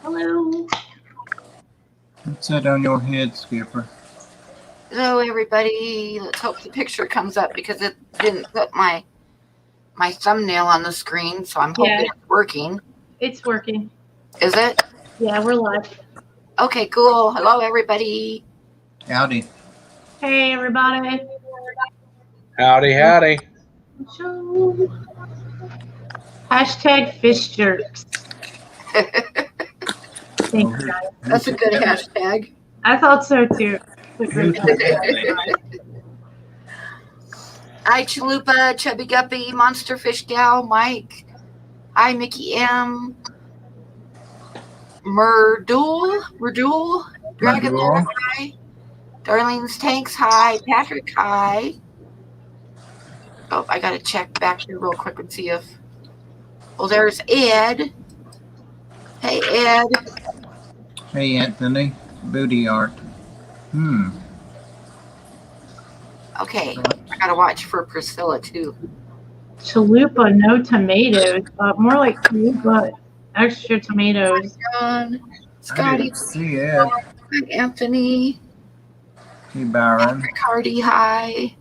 Hello. What's that on your head, Skipper? Hello, everybody. Let's hope the picture comes up because it didn't put my thumbnail on the screen, so I'm hoping it's working. It's working. Is it? Yeah, we're live. Okay, cool. Hello, everybody. Howdy. Hey, everybody. Howdy, howdy. Show. Hashtag fish jerks. Thanks, guys. That's a good hashtag. I thought so too. Hi, Chalupa, Chubby Guppy, Monster Fish Gal, Mike. Hi, Mickey M. Murdul, Dragon Lord, hi. Darlene's Tanks, hi. Patrick, hi. Oh, I gotta check back here real quick and see if. Well, there's Ed. Hey, Ed. Hey, Anthony. Booty art. Okay, I gotta watch for Priscilla too. Chalupa, no tomatoes. More like chalupa, extra tomatoes. John, I Scotty, didn't see it. Anthony, Hey, Byron. Cardi, hi.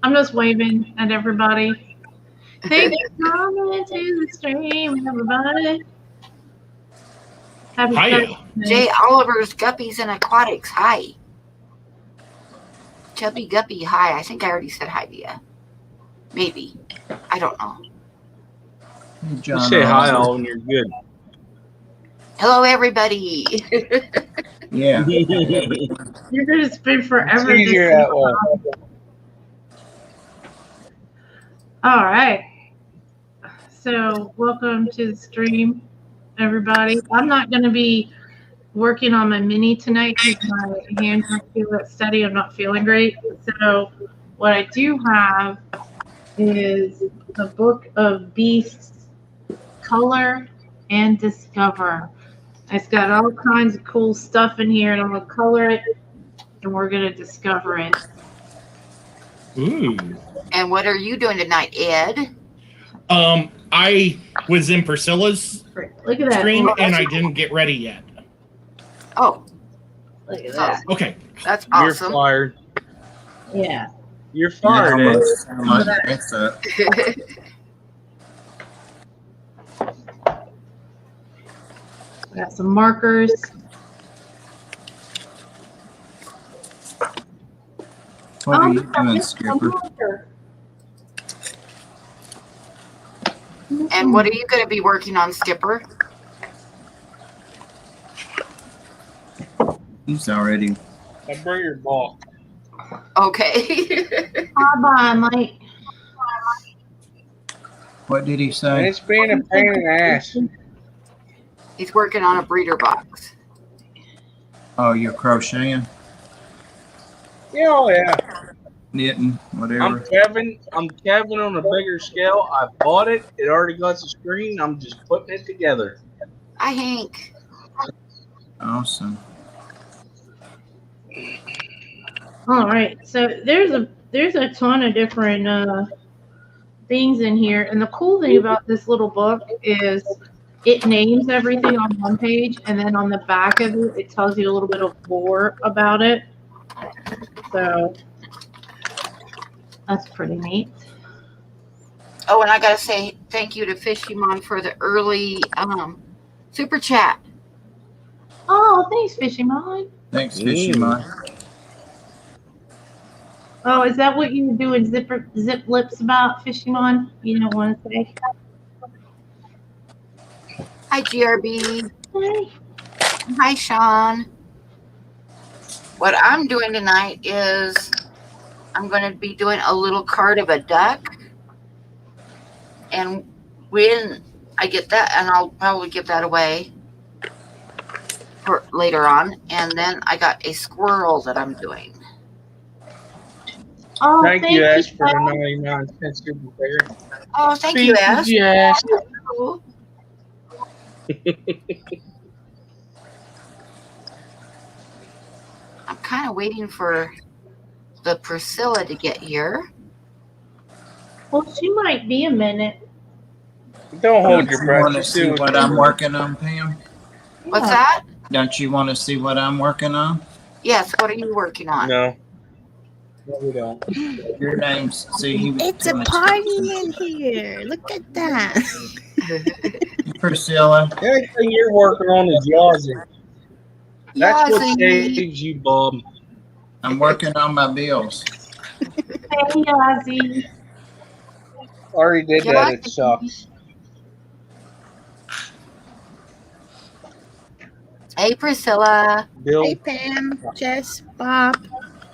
I'm just waving at everybody. Thanks for coming to the stream, everybody. Happy Hiya. Thursday. Jay Oliver's Guppies and Aquatics, hi. Chubby Guppy, hi. I think I already said hi to you. Maybe. I don't know. Hey, You John. say hi Oliver. all when you're good. Hello, everybody. Yeah. You're going to spend forever. It's easier that way. All right. So, welcome to the stream, everybody. I'm not going to be working on my mini tonight because my hands don't feel that steady. I'm not feeling great. So, what I do have is the Book of Beasts, Color and Discover. It's got all kinds of cool stuff in here, and I'm going to color it, and we're going to discover it. Ooh. And what are you doing tonight, Ed? I was in Priscilla's Look at that. stream and I didn't get ready yet. Oh, Look at that. Okay. that's You're awesome. fired. Yeah. You're Yeah, fired, Ed. how much that's up. Got some markers. What are you look, I doing, missed a Skipper? marker. And what are you going to be working on, Skipper? He's already. I bring your ball. Okay. Bye, Mike. What did he And say? it's being a pain in the ass. He's working on a breeder box. Oh, you're crocheting? Yeah, oh yeah. Knitting? Whatever. I'm Kevin on a bigger scale. I bought it. It already got the screen. I'm just putting it together. Hi, Hank. Awesome. All right. So there's a ton of different things in here, and the cool thing about this little book is it names everything on one page, and then on the back of it, it tells you a little bit of lore about it. So that's pretty neat. Oh, and I got to say thank you to Fishymon for the early super chat. Oh, thanks, Fishymon. Thanks, Fishymon. Oh, is that what you were doing zip lips about, Fishymon? You don't want to say? Hi, GRB. Hey. Hi, Sean. What I'm doing tonight is I'm going to be doing a little card of a duck. And when I get that, and I'll probably give that away for later on. And then I got a squirrel that I'm doing. Oh, Thank you, Ash, for the Ash. 99-cent super figure. Oh, thank you, Ash. Yes. Cool. I'm kind of waiting for the Priscilla to get here. Well, she might be a minute. Don't hold your you breath. want to Just see do what I'm working on, Pam? What's Yeah. that? Don't you want to see what I'm working on? Yes. What are you working on? No. No, we don't. Your name's, see, he was It's a doing party in here. Look at that. Priscilla. The only thing you're working on is Yazzie. That's what Yazzie. saves you, Bob. I'm working on my bills. Hey, Ozzy. Already did that. It Yazzie. sucks. Hey, Priscilla. Bill. Hey, Pam, Jess, Bob.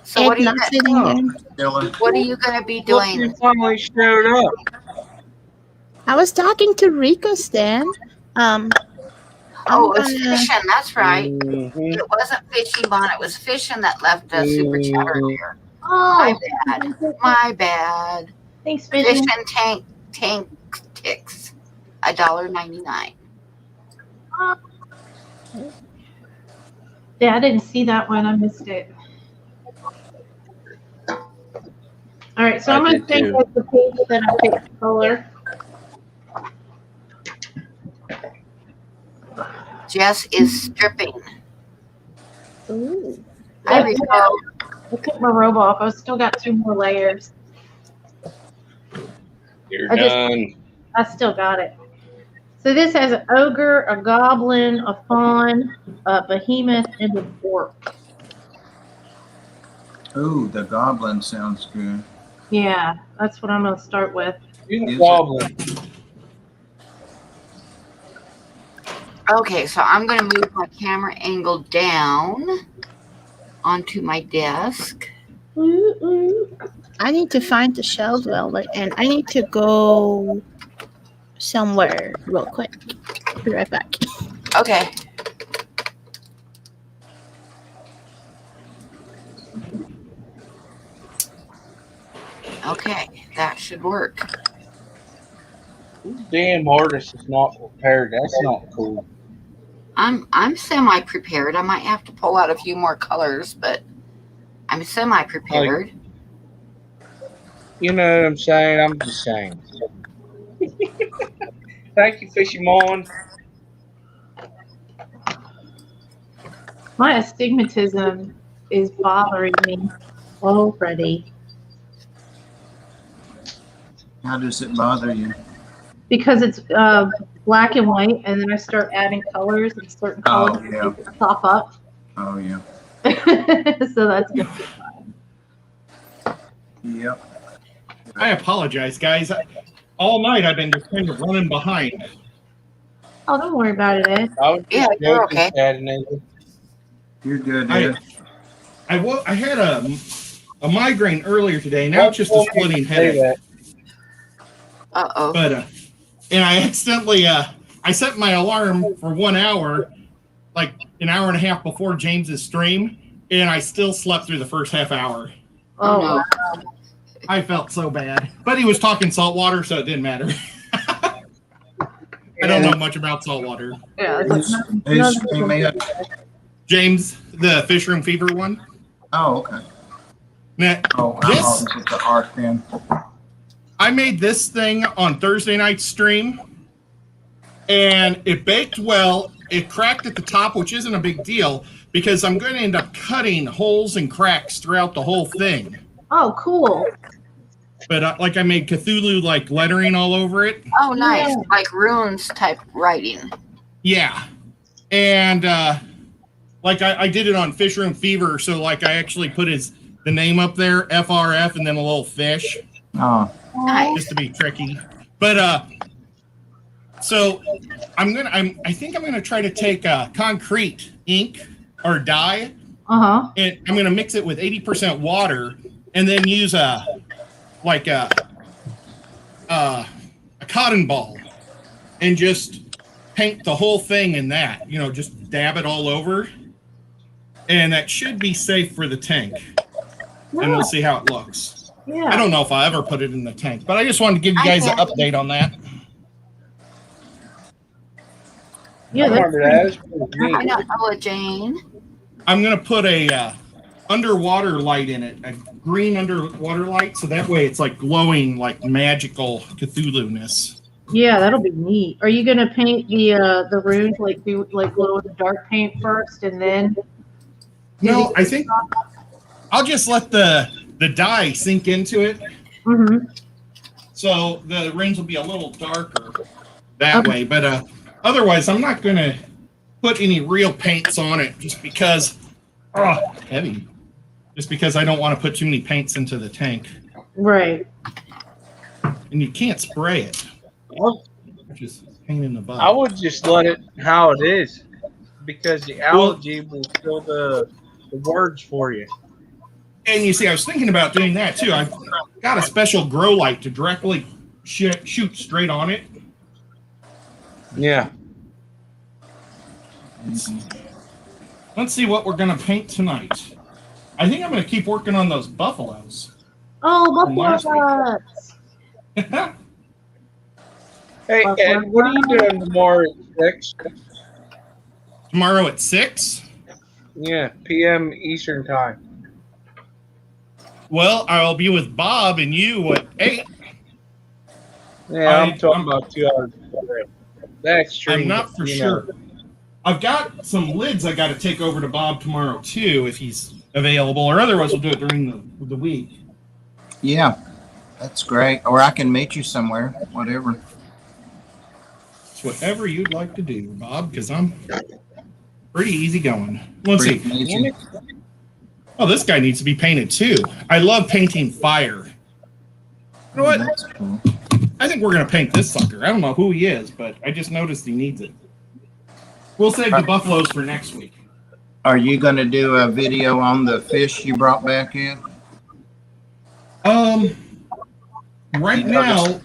So what are you Not gonna, sitting Oh. here. Priscilla. what are you gonna be Look, doing? you finally showed up. I was talking to Rico Stan. Oh, it was gonna- fishing. That's right. Mhm. It wasn't fishing bond. It was fishing that left a super chat earlier. Oh, My bad. My bad. thanks, Fish Vision. and tank ticks. $1.99. Yeah, I didn't see that one. I missed it. All right, so I I'm going to did take too. like the page that I picked color. Jess is stripping. Ooh. I Yeah. recall. I took my robe off. I still got 2 more layers. You're I just- done. I still got it. So this has an ogre, a goblin, a fawn, a behemoth, and a dwarf. Ooh, the goblin sounds good. Yeah, that's what I'm going to start with. You're the Is it? goblin. Okay, so I'm going to move my camera angle down onto my desk. Ooh, ooh. I need to find the shelf velvet and I need to go somewhere real quick. Be right back. Okay. Okay, that should work. This damn artist is not prepared. That's not cool. I'm semi prepared. I might have to pull out a few more colors, but I'm semi prepared. You know what I'm saying? I'm just saying. Thank you, Fishy Mon. My astigmatism is bothering me already How does it bother you? because it's black and white, and then I start adding colors, and certain Oh, colors yeah. pop up. Oh, yeah. So that's good. Yep. I apologize, guys. All night I've been just kind of running behind. Oh, don't worry about it, Ed. I was Yeah, just you're joking, okay. Chattanooga. You're good, I Ed. I had a migraine earlier today. Now it's just a splitting Say headache. that. Uh-oh. But and I accidentally I set my alarm for 1 hour, like an hour and a half before James's stream, and I still slept through the first half hour. Oh, no. I felt so bad. But he was talking saltwater, so it didn't matter. I don't know much about saltwater. Yeah, it's like Who's none stream Ed? James, the Fish Room Fever one. Oh, okay. Now, Oh, This- I'll look at the art then. I made this thing on Thursday night's stream, and it baked well. It cracked at the top, which isn't a big deal because I'm going to end up cutting holes and cracks throughout the whole thing. Oh, cool. But like I made Cthulhu like lettering all over it. Oh, nice. Yeah. Like runes type writing. Yeah, and like I did it on Fish Room Fever, so like I actually put the name up there, FRF, and then a little fish. Oh, Nice. Just to be tricky. But so I think I'm gonna try to take concrete ink or dye, Uh-huh. and I'm gonna mix it with 80% water, and then use a cotton ball, and just paint the whole thing in that. You know, just dab it all over, and that should be safe for the tank. And we'll see how it looks. I Yeah. don't know if I ever put it in the tank, but I just wanted to give you guys an update on that. Yeah, I that's remember that. It's pretty I neat. know Ella Jane. I'm gonna put a underwater light in it, a green underwater light, so that way it's like glowing, like magical Cthulhu-ness. Yeah, that'll be neat. Are you gonna paint the runes like do like glow in the dark paint first and then? No, I think I'll just let the dye sink into it, Mm-hmm. so the rings will be a little darker that Okay. way. But otherwise, I'm not gonna put any real paints on it just because, heavy. Just because I don't want to put too many paints into the tank, Right. and you can't spray it, Well, which is a pain in the butt. I would just let it how it is, because the algae will fill the words for you. And you see, I was thinking about doing that too. I've got a special grow light to directly shoot straight on it. Yeah. Let's see what we're gonna paint tonight. I think I'm gonna keep working on those buffaloes. Oh, Last buffalo week. nuts. Hey, Ed, what are you doing tomorrow at 6? Tomorrow at 6. Yeah, p.m. Eastern time. Well, I'll be with Bob and you at 8. Yeah, I'm talking about 2 hours before. That's true. I'm not for sure. I've got some lids I got to take over to Bob tomorrow too, if he's available, or otherwise we'll do it during the week. Yeah, that's great. Or I can meet you somewhere, whatever. It's whatever you'd like to do, Bob, because I'm pretty easy going. Let's Pretty see. amazing. Oh, this guy needs to be painted too. I love painting fire. You know what? That's cool. I think we're going to paint this sucker. I don't know who he is, but I just noticed he needs it. We'll save the buffaloes for next week. Are you going to do a video on the fish you brought back in? Right now,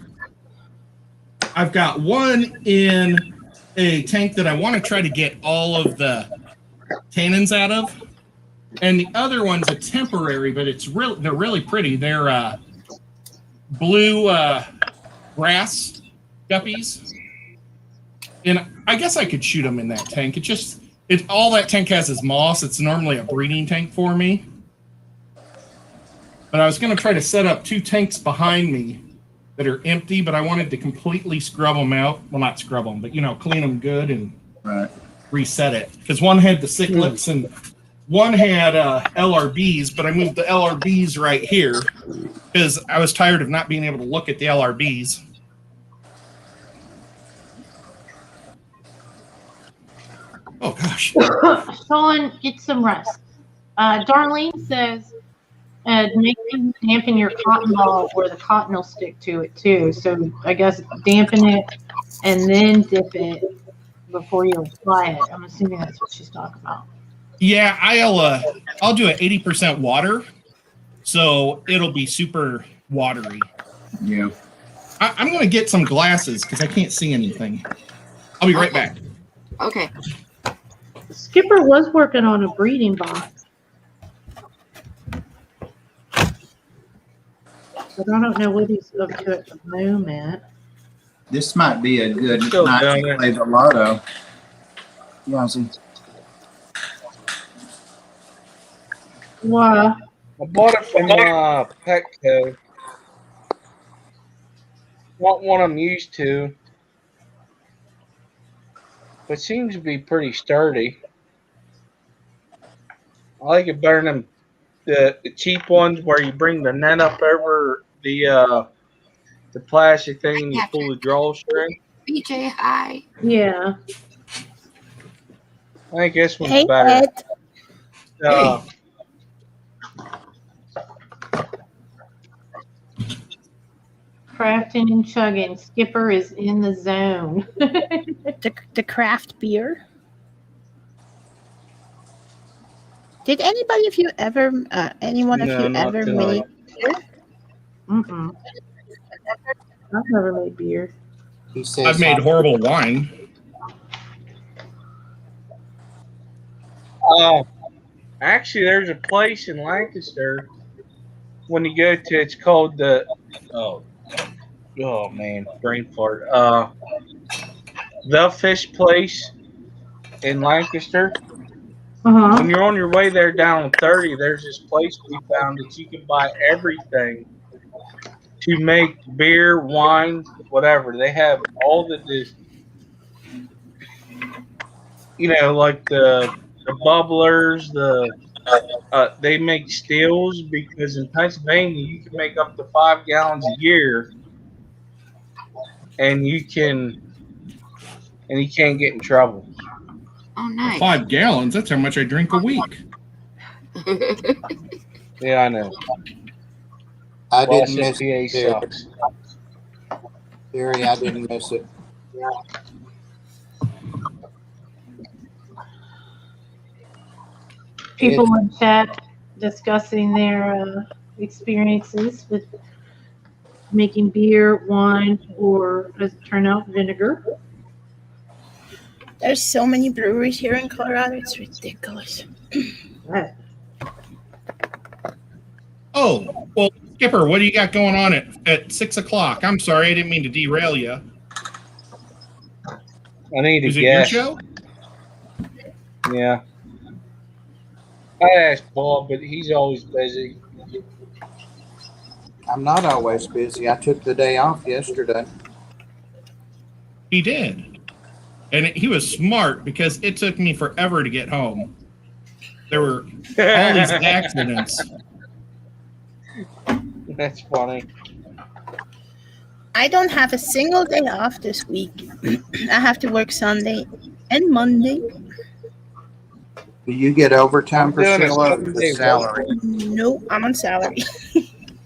I've got one in a tank that I want to try to get all of the tannins out of, and the other one's a temporary, but they're really pretty. They're blue grass guppies, and I guess I could shoot them in that tank. All that tank has is moss. It's normally a breeding tank for me. But I was going to try to set up 2 tanks behind me that are empty, but I wanted to completely scrub them out. Well, not scrub them, but, clean them good and Right. reset it. Because one had the cichlids and one had LRBs, but I moved the LRBs right here because I was tired of not being able to look at the LRBs. Oh, gosh. Sean, get some rest. Darlene says, make sure you dampen your cotton ball or the cotton will stick to it too. So I guess dampen it and then dip it before you apply it. I'm assuming that's what she's talking about. Yeah, I'll do it 80% water, so it'll be super watery. Yeah. I'm going to get some glasses because I can't see anything. I'll be right back. Okay. Skipper was working on a breeding box. But I don't know what he's up to at the moment. This might be a good Still night down to there. play the lotto. Yeah, I see. Why? I bought it from Petco. Not one I'm used to, but seems to be pretty sturdy. I like it better than the cheap ones where you bring the net up over the plastic thing and you pull the drawstring. BJ, hi. Yeah. I think this one's Hey, better. Ed. Crafting and chugging. Skipper is in the zone. The craft beer. Did anybody of you ever, anyone of No, you not ever tonight. made? Mm-mm. I've never made beer. He says I've made horrible wine. Actually, there's a place in Lancaster. When you go to, it's called the oh man, brain fart. The Fish Place in Lancaster. Uh-huh. When you're on your way there down 30, there's this place we found that you can buy everything to make beer, wine, whatever. They have all like the bubblers, they make stills because in Pennsylvania you can make up to 5 gallons a year, and you can't get in trouble. Oh, nice. 5 gallons. That's how much I drink a week. Yeah, I know. I Well, didn't miss PA it. sucks. Theory, I didn't miss it. People in chat discussing their experiences with making beer, wine, or as it turned out, vinegar. There's so many breweries here in Colorado. It's ridiculous. Oh, well, Skipper, what do you got going on at 6 o'clock? I'm sorry, I didn't mean to derail you. I need Is to it your guess. show? Yeah. I asked Bob, but he's always busy. I'm not always busy. I took the day off yesterday. He did. And he was smart because it took me forever to get home. There were all these accidents. That's funny. I don't have a single day off this week. I have to work Sunday and Monday. Do you get overtime, I'm doing a Priscilla, or 7-day the salary? No, I'm on salary.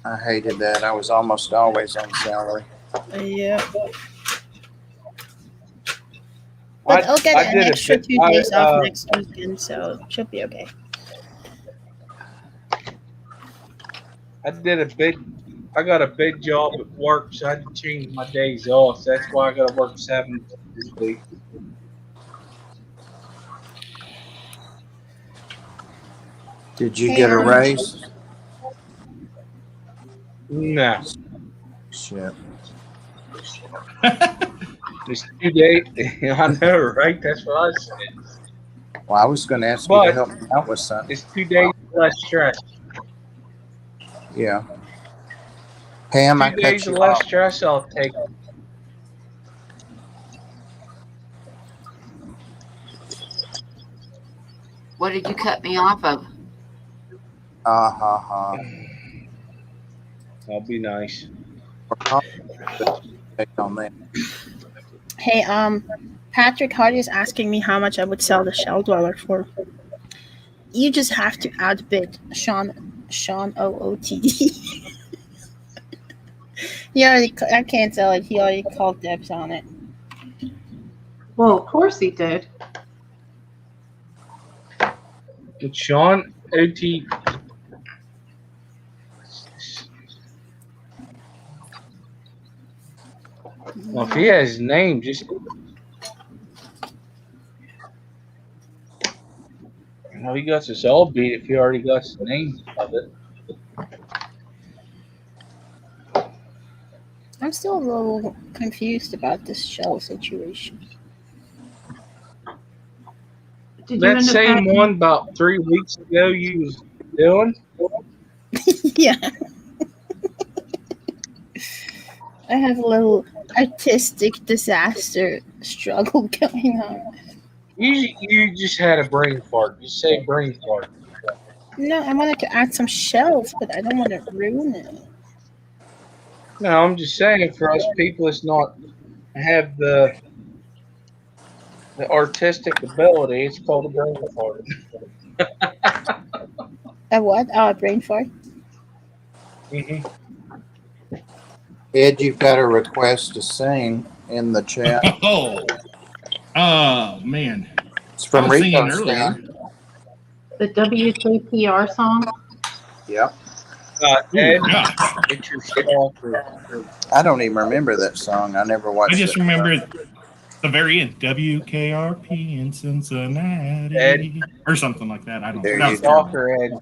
I hated that. I was almost always on salary. Yeah. But I'll get an extra 2 days off next weekend, so it should be okay. I got a big job at work, so I had to change my days off. So that's why I got to work 7 this week. Did you get a raise? No. Shit. It's 2 days. I know, right? That's what I said. Well, I was going to ask you But- to help me out with something. It's 2 days less stress. Yeah. Pam, I 2 cut days you of less off. stress, I'll take. What did you cut me off of? I'll be nice. Take on that. Hey, Patrick Hardy is asking me how much I would sell the Shell Dweller for. You just have to outbid Sean OOTD. I can't sell it. He already called dibs on it. Well, of course he did. With Sean OT. Well, if he has his name, just. No, he got us all beat if he already got the name of it. I'm still a little confused about this Shell situation. Did you That end up same having- one about 3 weeks ago you was doing? Yeah. I have a little artistic disaster struggle going on. You just had a brain fart. You say brain fart. No, I wanted to add some shells, but I don't want to ruin it. No, I'm just saying for us people it's not have the artistic ability, it's called a brain fart. A what? Oh, a brain fart? Mm-hmm. Ed, you've got a request to sing in the chat. Oh, man. It's from I was singing Rico earlier. Stan. the WKPR song? Yep. Ed, Yeah. get your stuff. I don't even remember that song. I never watched I just it. remember the very end. WKRP in Cincinnati. Ed. Or something like that. I don't There know. you go. Stalker Ed.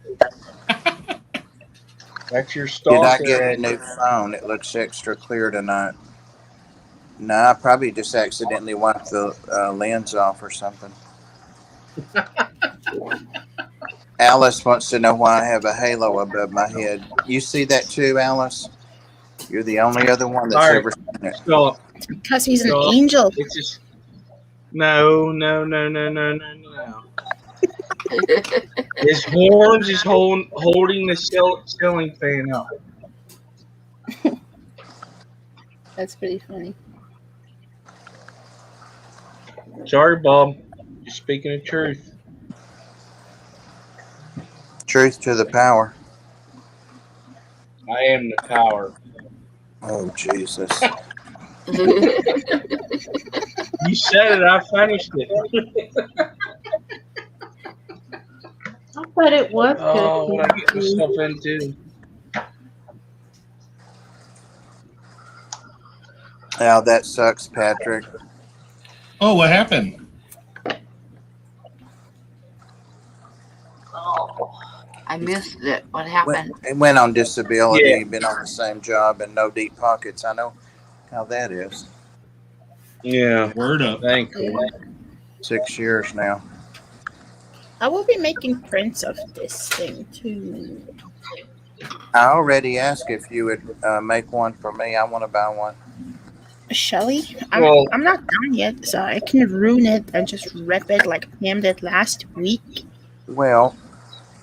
That's your Did stalker I get a Ed. new phone? It looks extra clear tonight. No, I probably just accidentally wiped the lens off or something. Alice wants to know why I have a halo above my head. You see that too, Alice? You're the only other one that's Sorry. ever seen it. So Because he's an So- angel. it's just no. His horns is holding the ceiling fan up. That's pretty funny. Sorry, Bob. You're speaking the truth. Truth to the power. I am the power. Oh, Jesus. You said it. I finished it. I thought it was Oh, good. what I get myself into. Now that sucks, Patrick. Oh, what happened? I missed it. What happened? It went on disability. Yeah. Been on the same job and no deep pockets. I know how that is. Yeah. Word up. Thank you. 6 years now. I will be making prints of this thing too. I already asked if you would make one for me. I want to buy one. Shelly, Well- I'm not done yet, so I can ruin it and just rip it like Pam did last week. Well,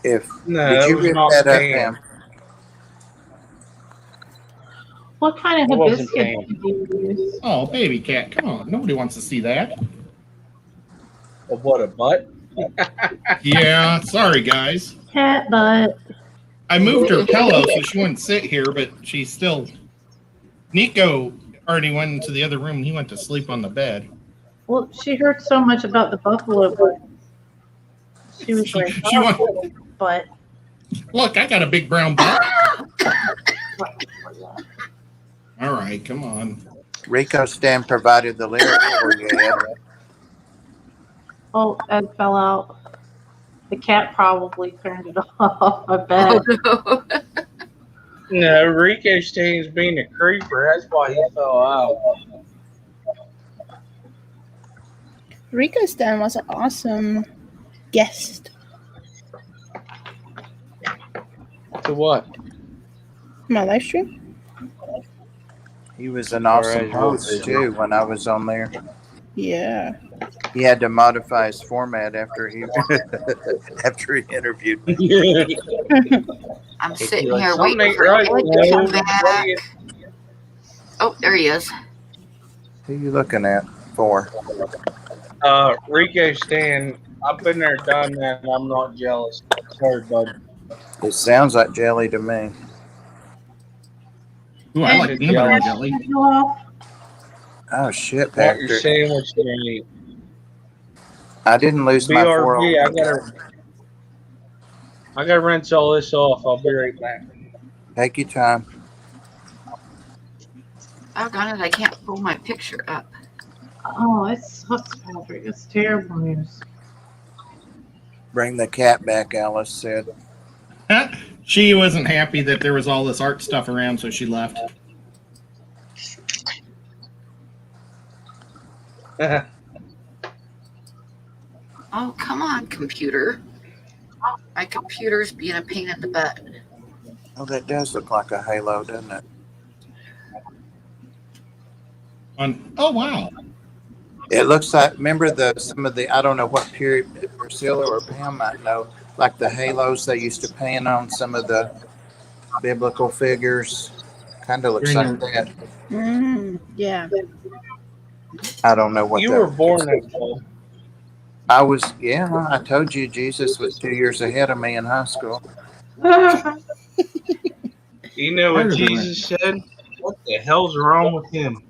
if No, did it you was rip not that up, Pam. Pam? What kind It of wasn't hibiscus did you use? Oh, baby cat, come on. Nobody wants to see that. Oh, what a butt. Yeah, sorry, guys. Cat butt. I moved her pillow so she wouldn't sit here, but she's still. Nico already went into the other room. He went to sleep on the bed. Well, she heard so much about the buffalo, but she was like, She want- oh, but Look, I got a big brown butt. All right, come on. Rico Stan provided the lyrics for you, Ed. oh, Ed fell out. The cat probably turned it off. I bet. Oh, no. No, Rico Stane's being a creeper. That's why he fell out. Rico Stan was an awesome guest. To what? My live stream? He was an awesome Alright, host too when I was on there. Yeah. He had to modify his format after he after he interviewed me. I'm sitting Like, here something waiting ain't for right, Ed to no. come What are back. you- Oh, there he is. Who you looking at for? Rico Stan, I've been there, done that, and I'm not jealous. Sorry, bud. It sounds like jelly to me. Ooh, I like peanut butter and jelly. Fell off. Oh shit, Want your Patrick! sandwich to eat. I didn't lose my BRB, 401k. I gotta rinse all this off. I'll be right back. Take your time. Doggone it, I can't pull my picture up. Oh, it sucks, Patrick. It's terrible news. Bring the cat back, Alice said. She wasn't happy that there was all this art stuff around, so she left. Oh, come on, computer. My computer's being a pain in the butt. Oh, that does look like a halo, doesn't it? Oh wow. It looks like, remember some of the, I don't know what period Priscilla or Pam might know, like the halos they used to paint on some of the biblical figures. Kind of looks like that. Yeah. I don't know what You that were born that fall. I was, yeah, I told you Jesus was 2 years ahead of me in high school. You know what Harder than Jesus said? What the hell's wrong with him?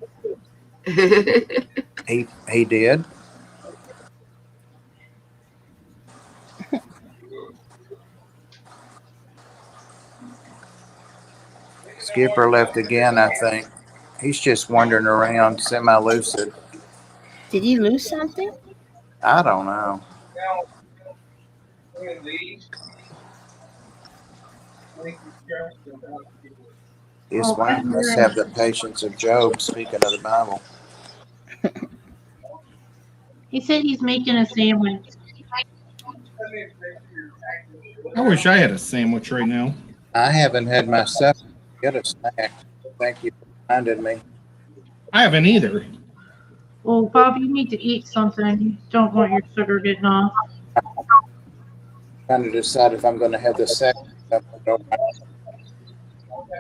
He did. Skipper left again, I think. He's just wandering around semi-lucid. Did you lose something? I don't know. His wife must have the patience of Job, speaking of the Bible. He said he's making a sandwich. I wish I had a sandwich right now. I haven't had my supper. Get a snack. Thank you for reminding me. I haven't either. Well, Bob, you need to eat something. You don't want your sugar getting off. Trying to decide if I'm going to have the second. It's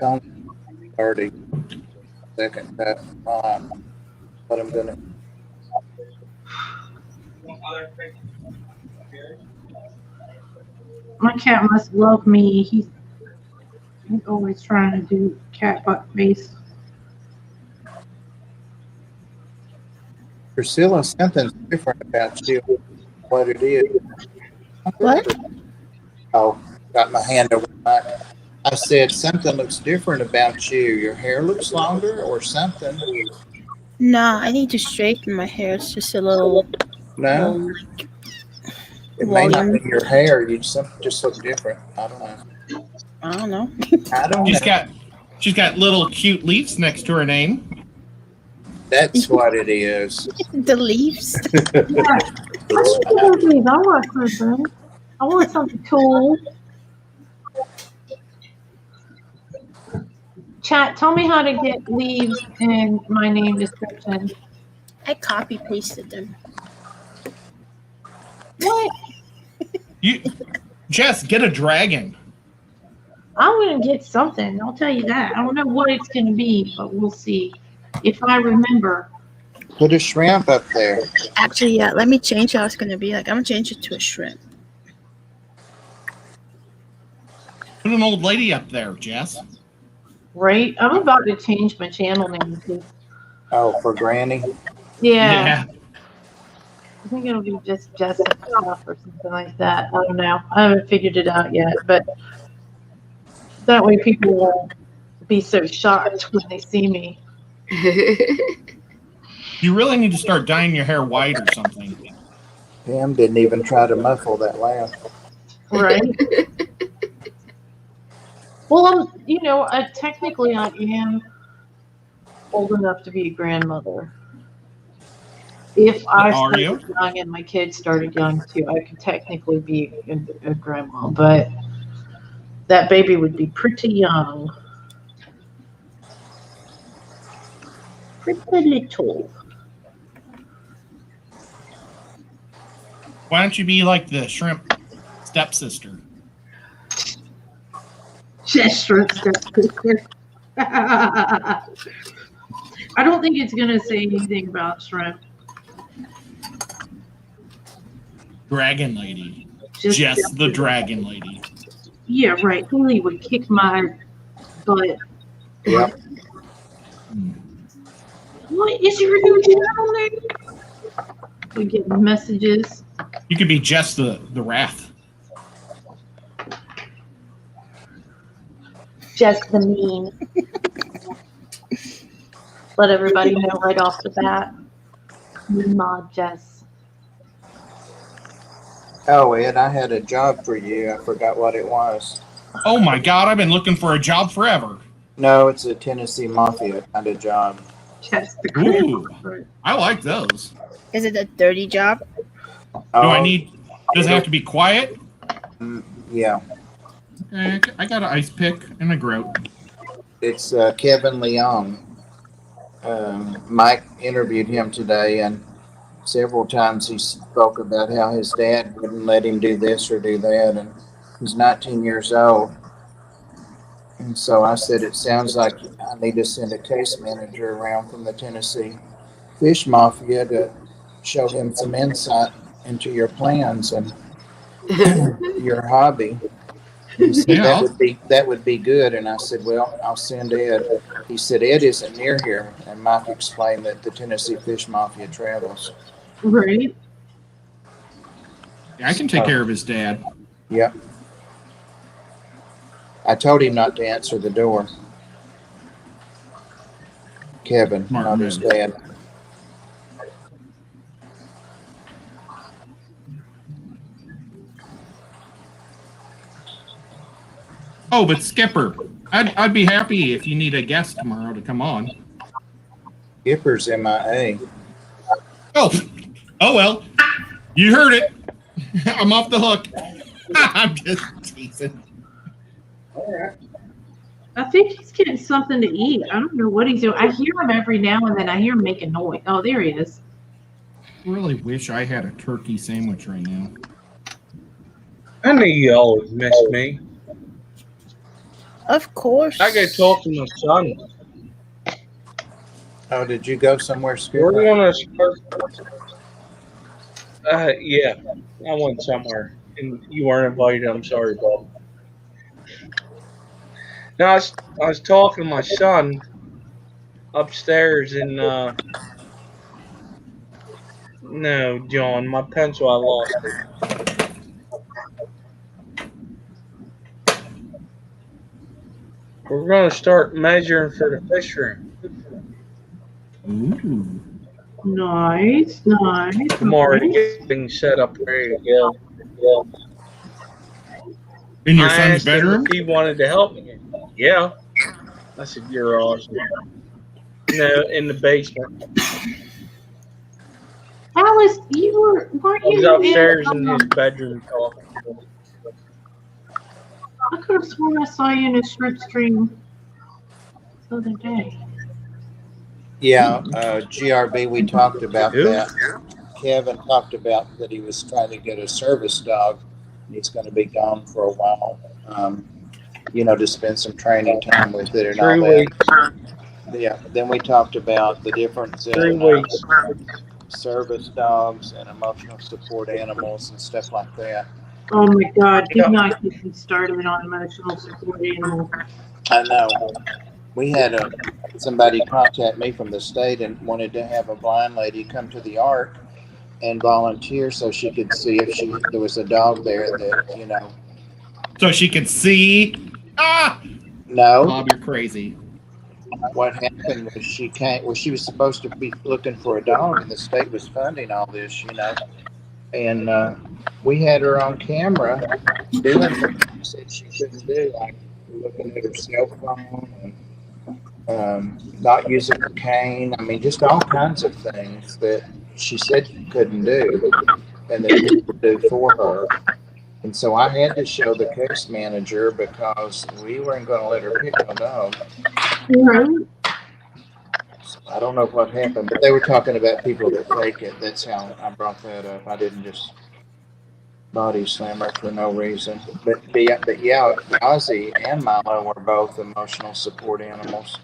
only 30 second cup. But I'm going to. My cat must love me. He's always trying to do cat butt face. Priscilla, something's different about you. What it is. What? Oh, got my hand over my. I said something looks different about you. Your hair looks longer or something. No, I need to straighten my hair. It's just a little. No, it may not be your hair. You just look different. I don't know. I don't know. I don't know. She's got little cute leaves next to her name. That's what it is. The leaves. I want something. I want something cool. Chat, tell me how to get leaves in my name description. I copy pasted them. What? Jess, get a dragon. I'm going to get something. I'll tell you that. I don't know what it's going to be, but we'll see. If I remember. Put a shrimp up there. Actually, yeah. Let me change how it's gonna be. Like, I'm gonna change it to a shrimp. Put an old lady up there, Jess. Right? I'm about to change my channel name too. Oh, for Granny. Yeah. I think it'll be just Jessica or something like that. I don't know. I haven't figured it out yet, but that way people won't be so shocked when they see me. You really need to start dyeing your hair white or something. Pam didn't even try to muffle that laugh. Right? Well, technically I am old enough to be a grandmother. If I Are you? started young and my kids started young too, I could technically be a grandma, but that baby would be pretty young. Pretty little. Why don't you be like the shrimp stepsister? Just shrimp stepsister. I don't think it's going to say anything about shrimp. Dragon lady. Just Jess the dragon lady. Yeah, right. Haley would kick my butt. Yep. What is your new channel name? We get messages. You could be Jess the wrath. Just the mean. Let everybody know right off the bat. Ma Jess. Oh, Ed, I had a job for you. I forgot what it was. Oh my God, I've been looking for a job forever. No, it's a Tennessee Mafia kind of job. Just the Ooh, crib. I like those. Is it a dirty job? Does it have to be quiet? Yeah. I got an ice pick and a groat. It's Kevin Leong. Mike interviewed him today, and several times he spoke about how his dad wouldn't let him do this or do that, and he's 19 years old. And so I said, it sounds like I need to send a case manager around from the Tennessee Fish Mafia to show him some insight into your plans and your hobby. He said that would be good, and I said, well, I'll send Ed. He said Ed isn't near here, and Mike explained that the Tennessee Fish Mafia travels. Right. I can take care of his dad. Yep. I told him not to answer the door. Kevin, Smart not man. his dad. Oh, but Skipper, I'd be happy if you need a guest tomorrow to come on. Skipper's MIA. Oh well, you heard it. I'm off the hook. I'm just teasing. I think he's getting something to eat. I don't know what he's doing. I hear him every now and then. I hear him making noise. Oh, there he is. I really wish I had a turkey sandwich right now. I knew you always miss me. Of course. I go talk to my son. Oh, did you go somewhere, We're Skipper? gonna start. Yeah, I went somewhere, and you weren't invited. I'm sorry, Bob. Now I was talking to my son upstairs, and no, John, my pencil, I lost it. We're gonna start measuring for the fish room Ooh. Nice. tomorrow to Okay. get things set up, ready to go. In your I son's asked him bedroom? if he wanted to help me. Yeah, I said you're awesome. No, in the basement. Alice, weren't I was you upstairs in? in his bedroom talking. I could have sworn I saw you in a shrimp stream the other day. Yeah, GRB, we talked about Who? that. Kevin talked about that he was trying to get a service dog. He's going to be gone for a while, to spend some training time with it and all 3 that. weeks. Yeah. Then we talked about the difference 3 in weeks. service dogs and emotional support animals and stuff like that. Oh my God! Do Yeah. not get me started on emotional support animals. I know. We had somebody contact me from the state and wanted to have a blind lady come to the Ark and volunteer so she could see if there was a dog there that, So she could see? Ah! No. Bob, you're crazy. What happened was she was supposed to be looking for a dog and the state was funding all this, and we had her on camera doing things that she couldn't do, like looking at her cell phone and not using her cane. I mean, just all kinds of things that she said she couldn't do and that people do for her. And so I had to show the case manager because we weren't going to let her pick no dog. Right. I don't know what happened, but they were talking about people that fake it. That's how I brought that up. I didn't just body slam her for no reason. But yeah, Ozzy and Milo were both emotional support animals.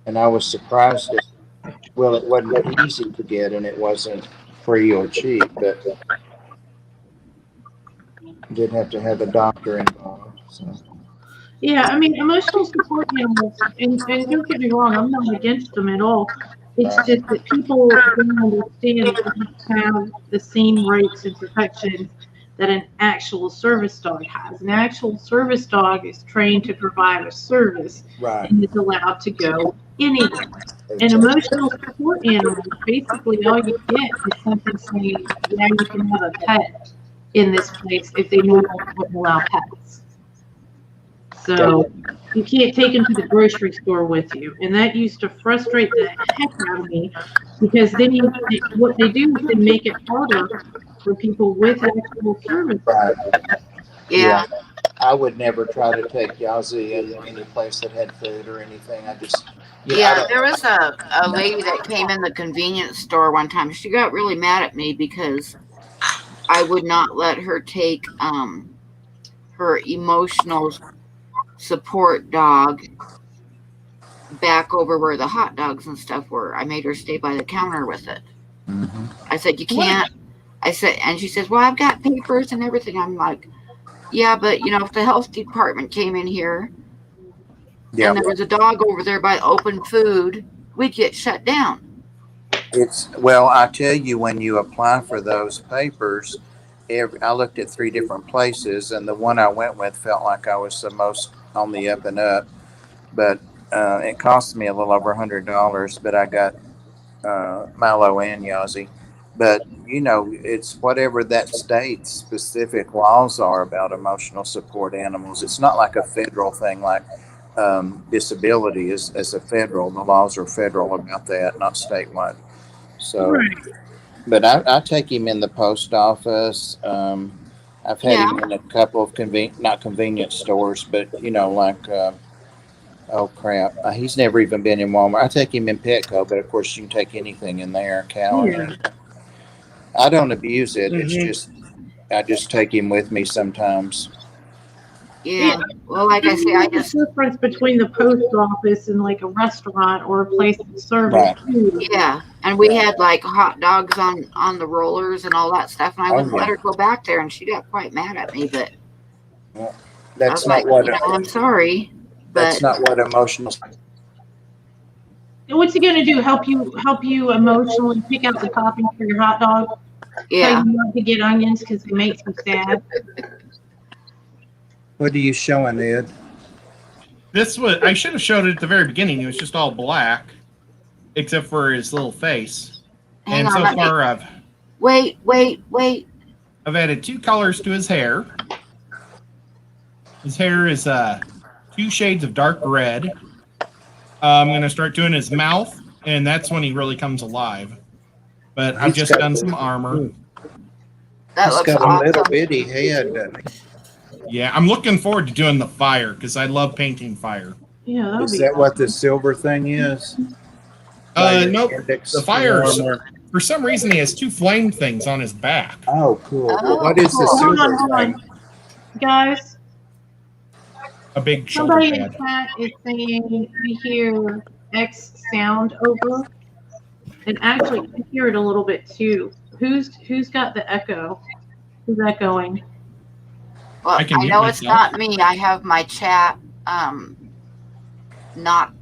And I was surprised that, well, it wasn't easy to get and it wasn't free or cheap, but you did have to have a doctor involved. So. Yeah, I mean, emotional support animals, and don't get me wrong, I'm not against them at all. It's just that people don't understand they don't have the same rights and protections that an actual service dog has. An actual service dog is trained to provide a service Right. and is allowed to go anywhere. An emotional support animal, basically all you get is something saying, yeah, you can have a pet in this place if they no longer wouldn't allow pets. So you can't take them to the grocery store with you. And that used to frustrate the heck out of me because then what they do is they make it harder for people with actual service. Right. Yeah. I would never try to take Yazzie in any place that had food or anything. I just, Yeah, there was a lady that came in the convenience store one time. She got really mad at me because I would not let her take her emotional support dog back over where the hot dogs and stuff were. I made her stay by the counter with it. Mm-hmm. I said, you can't. I said, and she says, well, I've got papers and everything. I'm like, yeah, but if the health department came in here and there was a dog over there by open food, we'd get shut down. Well, I tell you, when you apply for those papers, I looked at 3 different places, and the one I went with felt like I was the most on the up and up. But it cost me a little over $100, but I got Milo and Yazzie. But, it's whatever that state's specific laws are about emotional support animals. It's not like a federal thing like disability is as a federal. The laws are federal about that, not statewide. So, Right. But I take him in the post office. I've had him in a couple of not convenience stores, but, like Oh crap! He's never even been in Walmart. I take him in Petco, but of course you can take anything in there, cow or Yeah. anything. I don't abuse it. It's Mhm. just I just take him with me sometimes. Yeah. Well, like I say, I There's just a difference between the post office and like a restaurant or a place that serves Right. food. yeah. And we had like hot dogs on the rollers and all that stuff, and I Oh, wouldn't let yeah. her go back there, and she got quite mad at me. But I That's was not like, what. I'm sorry, That's but not what emotional. And what's he gonna do? Help you emotionally pick out the toppings for your hot dog? yeah. Tell you not to get onions because it makes you sad. What are you showing, Ed? This was, I should have showed it at the very beginning. It was just all black, except for his little face. Hang And on, so let me far, wait. I've added 2 colors to his hair. His hair is 2 shades of dark red. I'm going to start doing his mouth, and that's when he really comes alive. But I've He's just got done the- some armor. That He's looks got a little awesome. bitty head, doesn't he? Yeah, I'm looking forward to doing the fire because I love painting fire. Yeah, that'll Is be. that what the silver thing is? By your Nope. index The fire's, Armor. for some reason, he has 2 flame things on his back. Oh, cool. Oh, What is the cool. Hold on, silver hold thing? on. Guys, A big shoulder somebody in pad. chat is saying we hear X sound over. And actually I hear it a little bit too. Who's got the echo? Who's echoing? Well, I can I mute know it's myself. not me. I have my chat not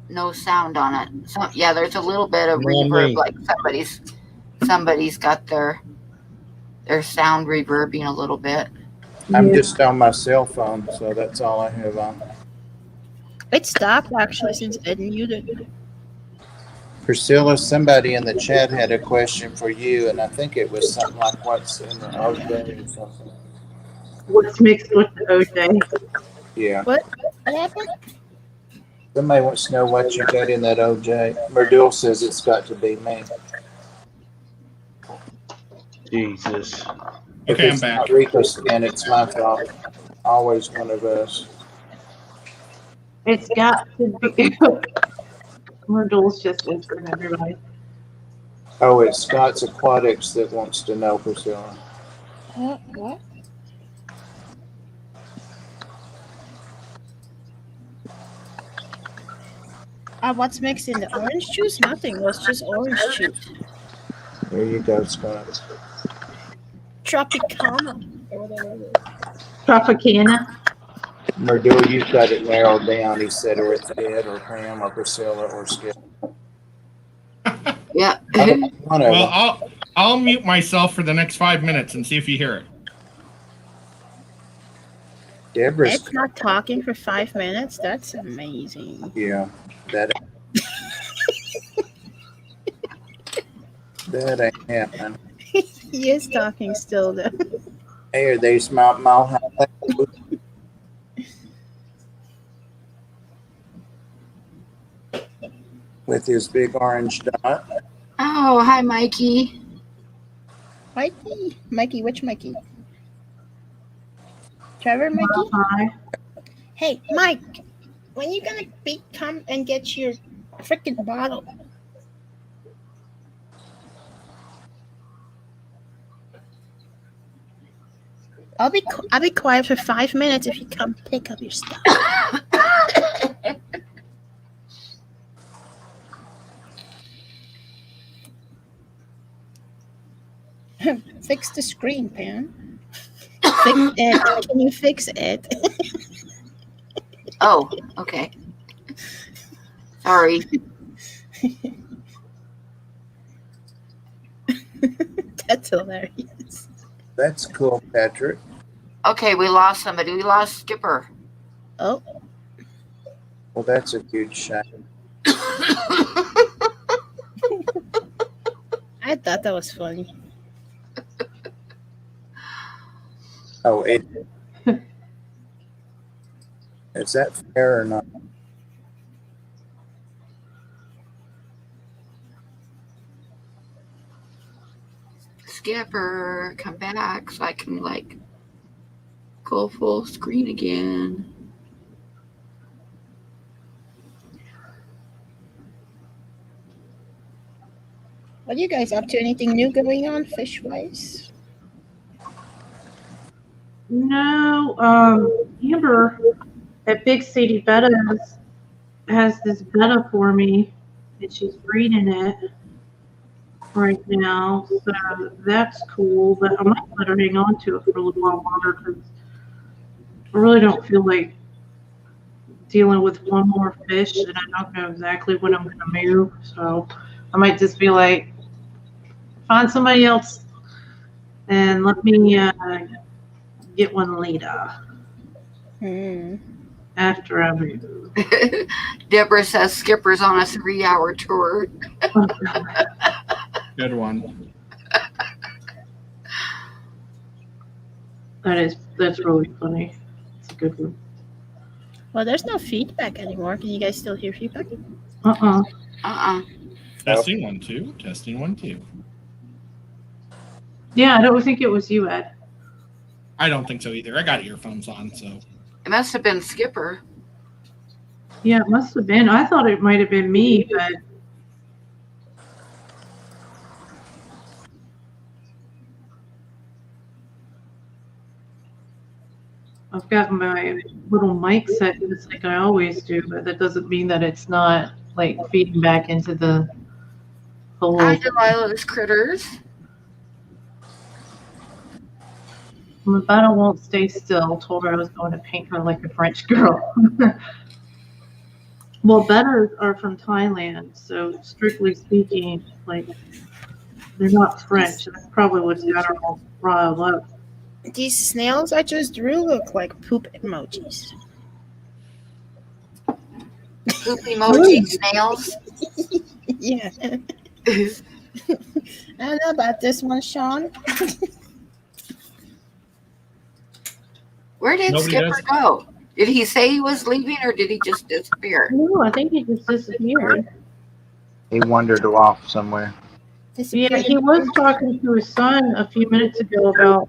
no sound on it. So yeah, there's a little bit of No, reverb, me. like somebody's got their sound reverbing a little bit. I'm Yeah. just on my cell phone, so that's all I have on. It stopped actually since Ed muted. Priscilla, somebody in the chat had a question for you, and I think it was something like what's in the OJ or something. What's mixed with the OJ? Yeah. What happened? Somebody wants to know what you got in that OJ. Merdul says it's got to be me. Jesus. If Okay, I'm it's back. not Rico's and it's my fault. Always one of us. It's got to be. Myrtle's just answering everybody. Oh, it's Scott's Aquatics that wants to know, Priscilla. What? What's mixed in the orange juice? Nothing. It was just orange juice. There you go, Scott. Tropicana. Or whatever it is. Tropicana. Merdul, you've got it narrowed down. He said, or it's Ed or Pam or Priscilla or Skip. Yeah. One of Well, them. I'll mute myself for the next 5 minutes and see if you hear it. Deborah's, Ed's not talking for 5 minutes? That's amazing. yeah, that ain't happening. He is talking still though. Hey, there's my with his big orange dot. Oh, hi, Mikey. Mikey, which Mikey? Trevor Mikey? Hi. Hey, Mike, when you gonna come and get your freaking bottle? I'll be quiet for 5 minutes if you come pick up your stuff. Fix the screen, Pam. Fix it. Can you fix it? Oh, okay. Sorry. That's hilarious. That's cool, Patrick. Okay, we lost somebody. We lost Skipper. Oh, Well, that's a huge shame. I thought that was funny. Oh, is that fair or not? Skipper, come back so I can like go full screen again. What are you guys up to? Anything new going on fish-wise? No, Amber at Big City Bettas has this betta for me, and she's breeding it right now. So that's cool. But I might let her hang on to it for a little while longer because I really don't feel like dealing with one more fish, and I don't know exactly when I'm going to move. So I might just be like, find somebody else and let me get one later after I move. Deborah says Skipper's on a 3-hour tour. Good one. That's really funny. It's a good one. Well, there's no feedback anymore. Can you guys still hear feedback? Testing 1 2. Testing 1 2. Yeah, I don't think it was you, Ed. I don't think so either. I got earphones on, so. It must have been Skipper. Yeah, it must have been. I thought it might have been me, but I've got my little mic set just like I always do, but that doesn't mean that it's not like feeding back into the whole. Hi, Delilah's Critters. Mabetta won't stay still. Told her I was going to paint her like a French girl. Well, bettas are from Thailand, so strictly speaking, like they're not French. That's probably what's got her all riled up. These snails I just drew look like poop emojis. Poop emoji snails. Yeah. I don't know about this one, Sean. Where did Nobody Skipper does. go? Did he say he was leaving or did he just disappear? No, I think he just disappeared. He wandered off somewhere. Yeah, he was talking to his son a few minutes ago about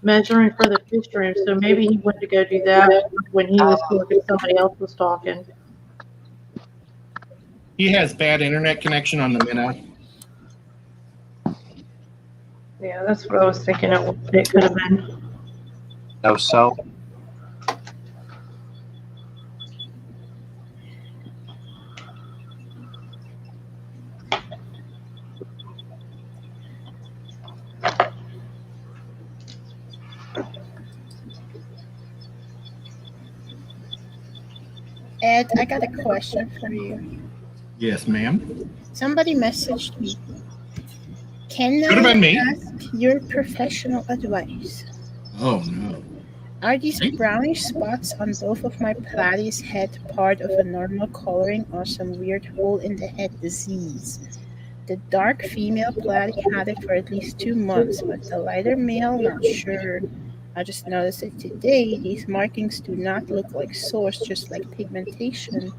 measuring for the fish room, so maybe he went to go do that when he was talking, somebody else was talking. He has bad internet connection on the minnow. Yeah, that's what I was thinking it could have been. No salt. Ed, I got a question for you. Yes, ma'am. Somebody messaged me. Can Could have I been me. ask your professional advice? Oh, no. Are these brownish spots on both of my platy's head part of a normal coloring or some weird hole in the head disease? The dark female platy had it for at least 2 months, but the lighter male, not sure. I just noticed it today. These markings do not look like sores, just like pigmentation,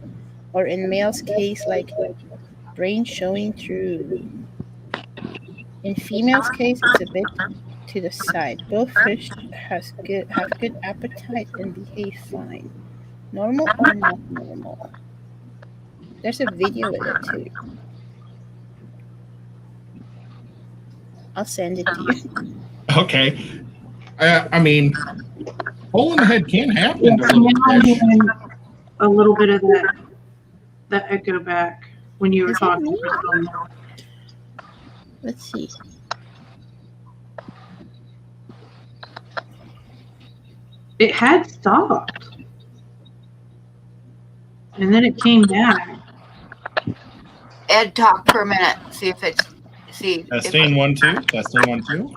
or in male's case, like brain showing through. In female's case, it's a bit to the side. Both fish have good appetite and behave fine. Normal or not normal? There's a video with it too. I'll send it to you. Okay. I mean, hole in the head can happen Yeah, to little now fish. I'm getting a little bit of that echo back when you were Is it talking. me? Let's see. It had stopped, and then it came back. Ed, talk for a minute. See if it's. See. Testing 1 2. Testing 1 2.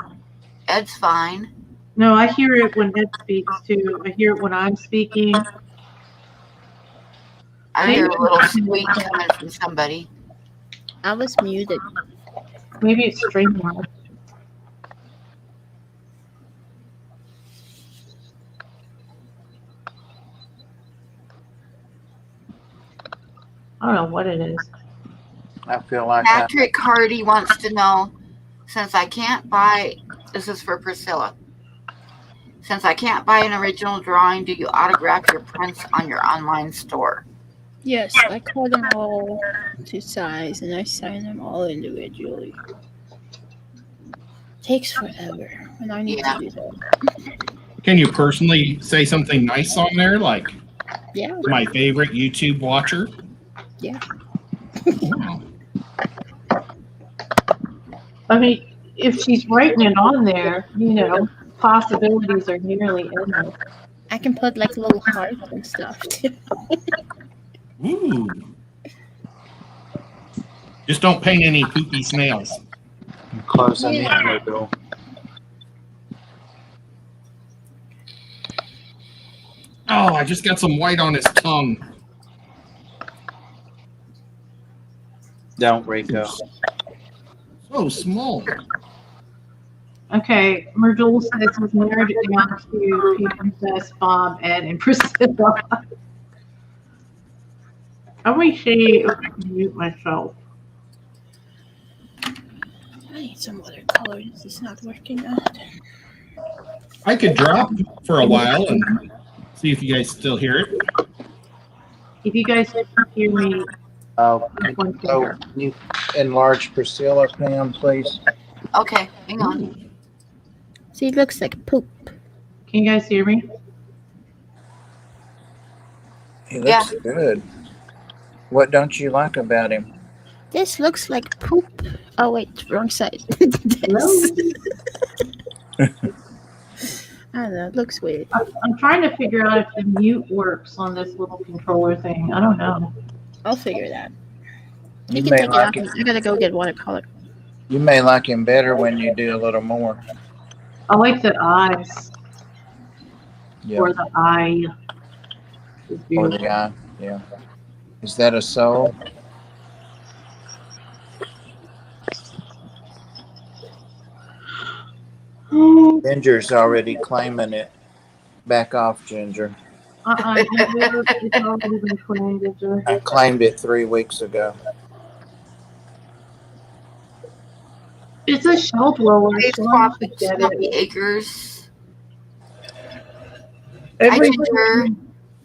Ed's fine. No, I hear it when Ed speaks too. I hear it when I'm speaking. I hear a little squeak coming from somebody. I was muted. Maybe it's StreamYard. I don't know what it is. I feel like I, Patrick Hardy wants to know, since I can't buy, this is for Priscilla. Since I can't buy an original drawing, do you autograph your prints on your online store? Yes, I cut them all to size and I sign them all individually. Takes forever when I need Yeah. to do that. Can you personally say something nice on there, like Yeah, my favorite YouTube watcher? yeah. Wow. I mean, if she's writing it on there, possibilities are nearly endless. I can put like little hearts and stuff too. Ooh. Just don't paint any poopy snails. I'm closing in Yeah. the door. Oh, I just got some white on his tongue. Don't, Rico. So small. Okay, Merjul says we've narrowed it down to P. Princess, Bob, Ed, and Priscilla. Let me see if I can mute myself. I need some other color. This is not working out. I could drop for a while and see if you guys still hear it. If you guys can hear me, Oh, one oh, finger. can you enlarge Priscilla, Pam, please? Okay, hang on. See, it looks like poop. Can you guys hear me? He looks good. What don't you like about him? This looks like poop. Oh wait, wrong side. This. I don't know. It looks weird. I'm trying to figure out if the mute works on this little controller thing. I don't know. I'll figure it out. You You can may take it like off. it. I gotta go get watercolor. You may like him better when you do a little more. I like the eyes, Yeah. or the eye. It's Or beautiful. the eye. Yeah. Is that a soul? Ginger's already claiming it. Back off, Ginger. It's already been claimed, Ginger. I claimed it 3 weeks ago. It's a shell dweller. It's Sean Swampy should get it. Acres. Every, Ginger.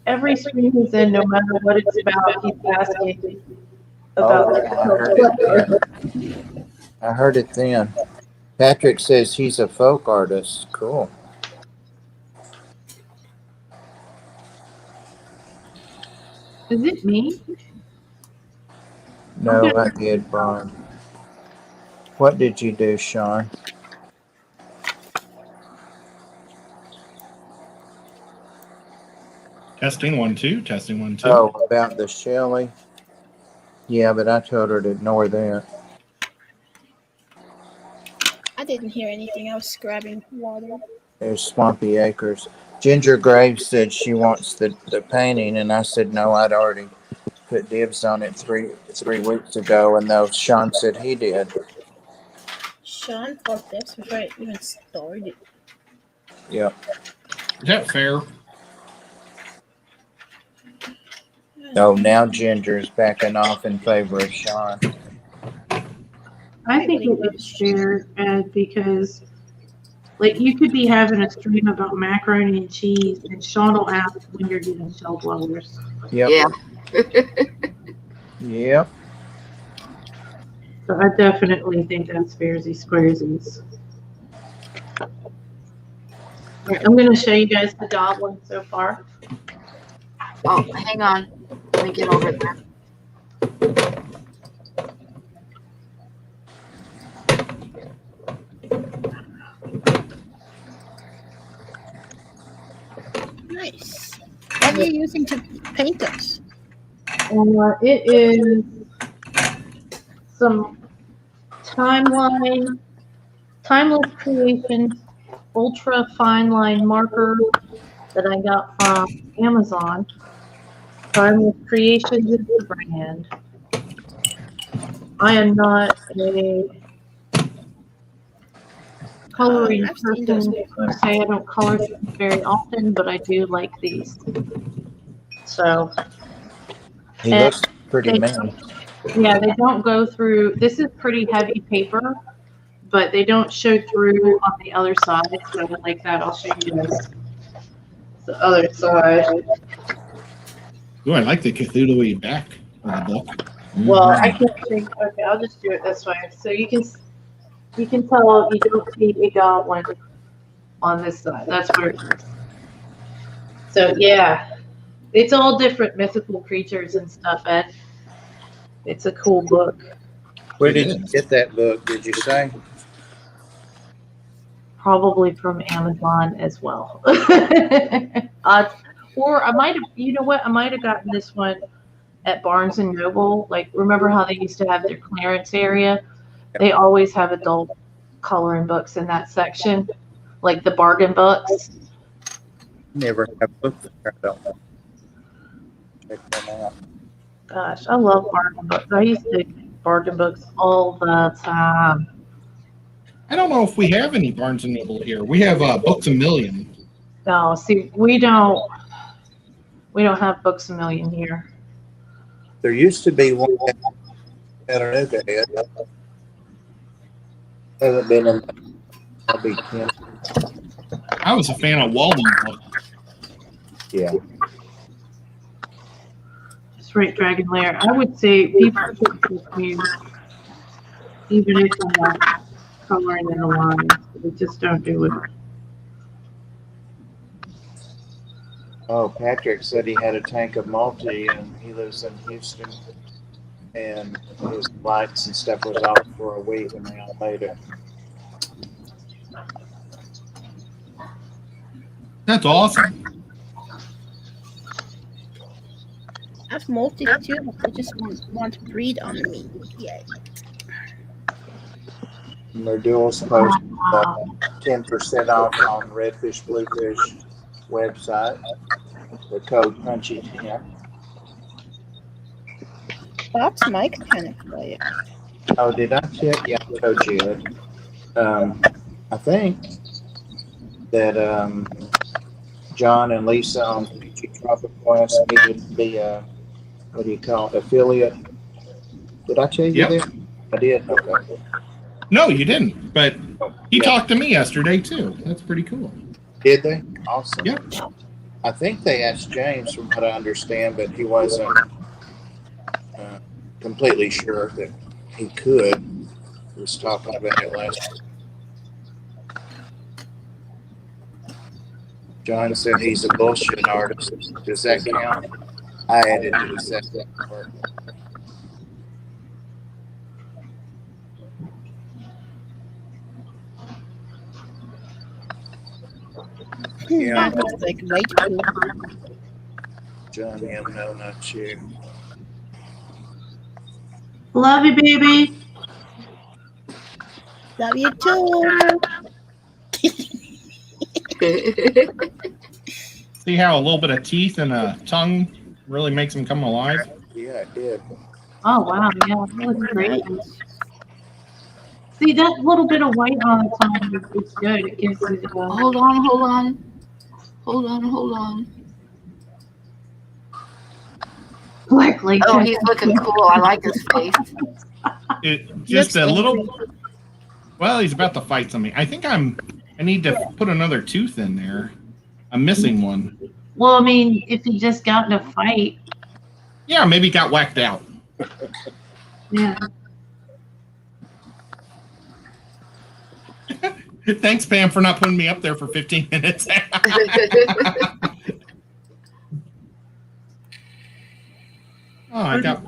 every stream he's in, no matter what it's about, he's asking about Oh, I heard it then. I heard it then. Patrick says he's a folk artist. Cool. Is it me? No, I did, Brian. What did you do, Sean? Testing 1 2. Testing 1 2. Oh, about the Shelley? Yeah, but I told her to ignore that. I didn't hear anything. I was grabbing water. There's Swampy Acres. Ginger Graves said she wants the painting, and I said no, I'd already put dibs on it three weeks ago, and though Sean said he did. Sean called this before I even started. Yep. Is that fair? Oh, now Ginger's backing off in favor of Sean. I think it is fair, Ed, because like you could be having a stream about macaroni and cheese, and Sean will ask when you're doing shell dwellers. Yep. Yeah. Yep. So I definitely think that's fairsy squaresies. All right, I'm going to show you guys the goblin so far. Oh, hang on. Let me get over there. Nice. What are you using to paint those? It is some timeless creation ultra fine line marker that I got from Amazon. Timeless Creations is the brand. I am not a coloring I've seen those person before. per se. I don't color very often, but I do like these. So He looks pretty mean. yeah, they don't go through. This is pretty heavy paper, but they don't show through on the other side. So like that, I'll show you guys the other side. Ooh, I like the Cthulhu back of the book. Well, I can't think. Okay, I'll just do it this way. So you can tell you don't see a goblin on this side. That's where it is. So yeah, it's all different mythical creatures and stuff. Ed, it's a cool book. Where did you get that book? Did you say? Probably from Amazon as well. Or I might have. You know what? I might have gotten this one at Barnes and Noble. Like, remember how they used to have their clearance area? They always have adult coloring books in that section, like the bargain books. Never have looked there. I don't know. Check them out. Gosh, I love bargain books. I used to get bargain books all the time. I don't know if we have any Barnes and Noble here. We have Books A Million. No, see, we don't have Books A Million here. There used to be one at Chattanooga. Hasn't been in probably 10. I was a fan of Walden book. Yeah. Just right, Dragon Lair. I would say people should confuse, even if I'm not coloring in the lines. They just don't do it. Oh, Patrick said he had a tank of multi and he lives in Houston. And his lights and stuff was off for a week and they all made it. That's awesome. I have multi too. I just want to breed on me. Yay. And their duals post 10% off on Redfish Bluefish website. The code Punchy10. Bob's mic kind of quiet. Oh, did I check? Yeah, I told you it. I think that John and Lisa on Peachy Tropic Quest needed to be a, what do you call it, affiliate. Did I tell you Yep. that? I did? Okay. No, you didn't. But he Yeah. talked to me yesterday too. That's pretty cool. Did they? Awesome. Yep. I think they asked James, from what I understand, but he wasn't completely sure that he could. He was talking about it last week. John said he's a bullshit artist. Does that count? I added to the second part. Yeah. That was like way too cool. John M. No, not you. Love you, baby. Love you too. See how a little bit of teeth and a tongue really makes him come alive? Yeah, it did. Oh, wow. Yeah, that was great. See, that little bit of white on the tongue is good. It gives it Hold on. black latex. Oh, he's looking cool. I like his face. Just a Looks little. Well, he's about to fight something. I think I need to put another tooth in there. I'm missing one. Well, I mean, if he just got in a fight, Yeah, maybe got whacked out. yeah. Thanks, Pam, for not putting me up there for 15 minutes. Oh, I got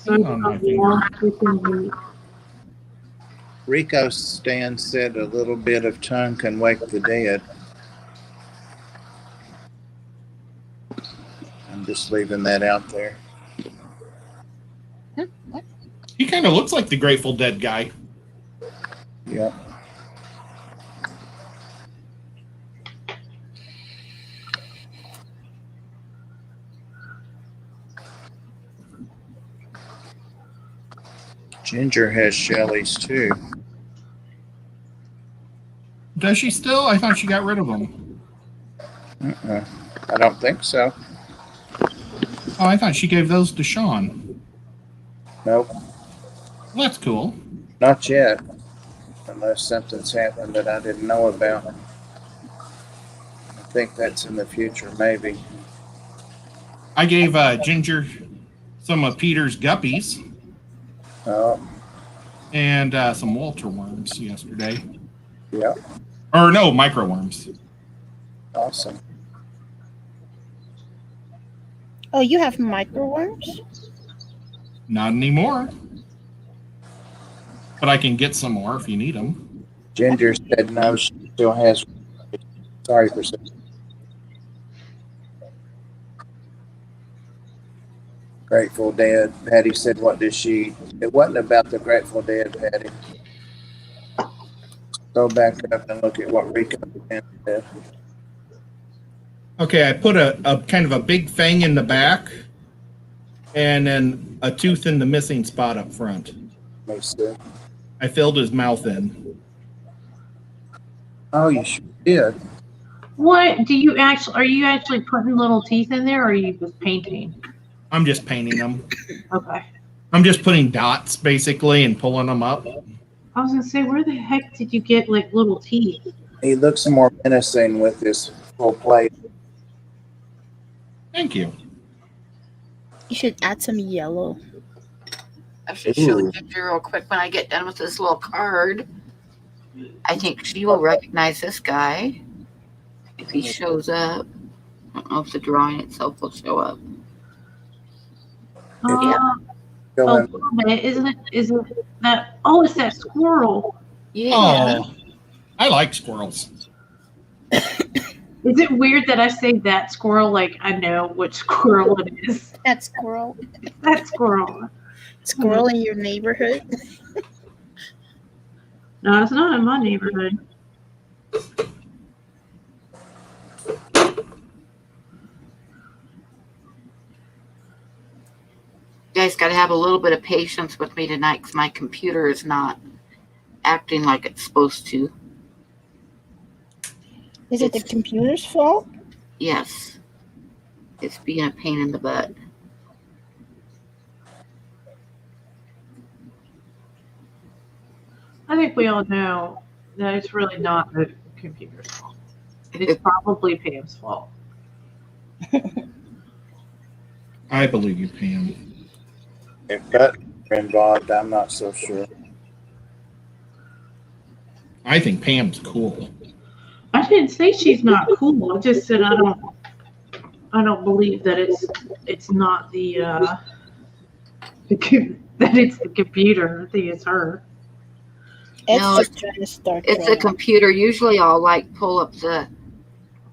on my finger. Rico Stan said a little bit of tongue can wake the dead. I'm just leaving that out there. He kind of looks like the Grateful Dead guy. Yep. Ginger has Shelley's too. Does she still? I thought she got rid of them. I don't think so. Oh, I thought she gave those to Sean. Nope, Well, that's cool. not yet. Unless something's happened that I didn't know about. I think that's in the future, maybe. I gave Ginger some of Peter's guppies Oh, and some Walter worms yesterday. yeah, Or no, micro worms. awesome. Oh, you have microworms? Not anymore. But I can get some more if you need them. Ginger said no, she still has. Sorry for saying. Grateful Dead. Patty said, what did she eat? It wasn't about the Grateful Dead, Patty. Go back up and look at what Rico said. Okay, I put a kind of a big fang in the back and then a tooth in the missing spot up front. Let me see. I filled his mouth in. Oh, you sure did. What do you actually? Are you actually putting little teeth in there, or are you just painting? I'm just painting them. Okay. I'm just putting dots basically and pulling them up. I was gonna say, where the heck did you get like little teeth? He looks more menacing with this full plate. Thank you. You should add some yellow. I should show Ooh. Ginger real quick when I get done with this little card. I think she will recognize this guy if he shows up. I don't know if the drawing itself will show up. Oh, Go a in. little bit, isn't it? Is it that? Oh, it's that squirrel. Yeah. Oh, I like squirrels. Is it weird that I say that squirrel like I know which squirrel it is? That squirrel. That squirrel. Squirrel in your neighborhood. No, it's not in my neighborhood. You guys got to have a little bit of patience with me tonight because my computer is not acting like it's supposed to. Is it the computer's fault? Yes. It's being a pain in the butt. I think we all know that it's really not the computer's fault. It's probably Pam's fault. I believe you, Pam. If buttons are involved, I'm not so sure. I think Pam's cool. I didn't say she's not cool. I just said I don't believe that it's not the that it's the computer. I think it's her. Ed's No, just trying to start It's a drama. computer. Usually I'll like pull up the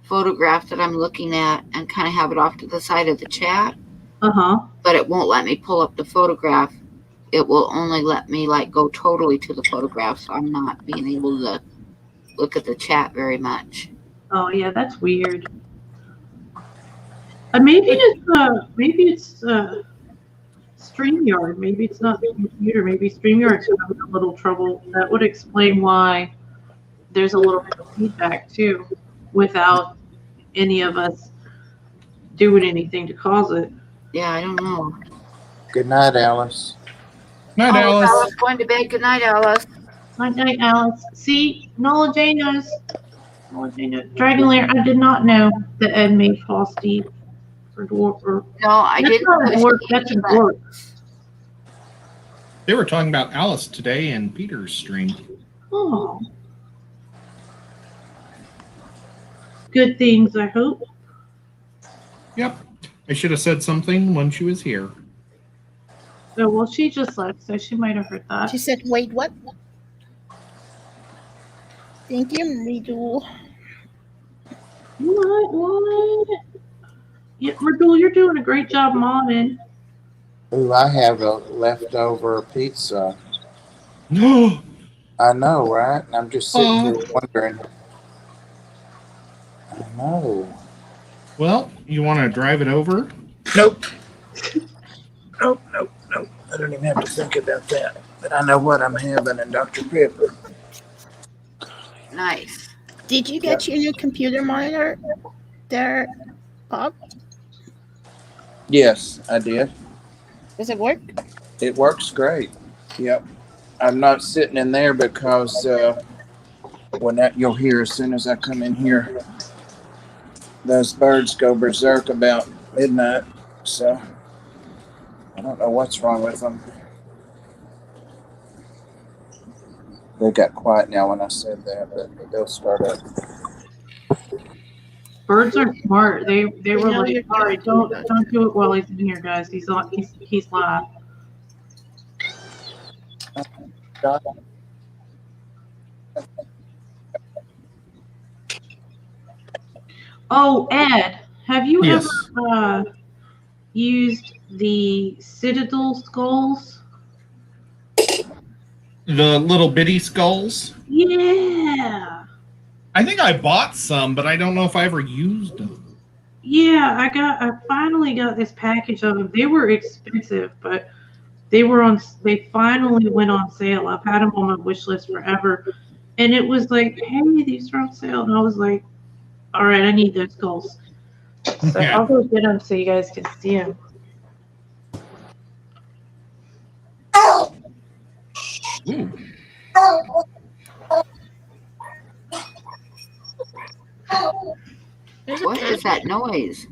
photograph that I'm looking at and kind of have it off to the side of the chat, Uh-huh. but it won't let me pull up the photograph. It will only let me like go totally to the photograph, so I'm not being able to look at the chat very much. Oh yeah, that's weird. Maybe it's StreamYard. Maybe it's not the computer. Maybe StreamYard's having a little trouble. That would explain why there's a little bit of feedback too, without any of us doing anything to cause it. Yeah, I don't know. Good night, Alice. Night, Oh, Alice. Alice going to bed. Good night, Alice. Night night, Alice. See, Nola J knows. Nola J knows. Dragon Lair, I did not know that Ed made false teeth for dwarf. No, I That's didn't. not a work. That's a work. They were talking about Alice today in Peter's stream. Oh. Good things, I hope. Yep. I should have said something when she was here. So, well, she just left, so she might have heard that. She said, wait, what? Thank you, Riddle. What? Yeah, Riddle, you're doing a great job modding. Ooh, I have a leftover pizza. No. I know, right? And I'm just sitting here wondering. I know. Well, you want to drive it over? Nope. Nope. I don't even have to think about that. But I know what I'm having in Dr. Pepper. Nice. Did you get your new computer monitor there, Bob? Yes, I did. Does it work? It works great. Yep. I'm not sitting in there because when that you'll hear as soon as I come in here, those birds go berserk about midnight. So I don't know what's wrong with them. They got quiet now when I said that, but they'll start up. Birds are smart. They were know like, you're all right, don't do it while he's in here, guys. He's live. Oh, Ed, have you Yes. ever used the Citadel skulls? The little bitty skulls. Yeah. I think I bought some, but I don't know if I ever used them. Yeah, I finally got this package of them. They were expensive, but they finally went on sale. I've had them on my wish list forever. And it was like, hey, these are on sale. And I was like, all right, I need those skulls. So Yeah. I'll go get them so you guys can see them. Ooh. There's a What cat. is that noise?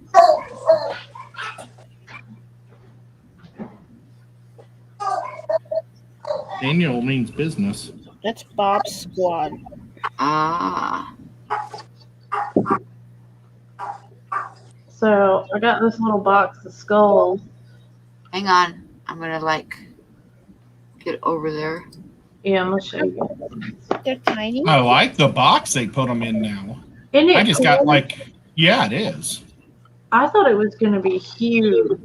Daniel means business. That's Bob's squad. Ah, So I got this little box of skulls. hang on. I'm gonna get over there. Yeah, I'm gonna show you. They're tiny. I like the box they put them in now. Isn't it I just cool? got yeah, it is. I thought it was gonna be huge.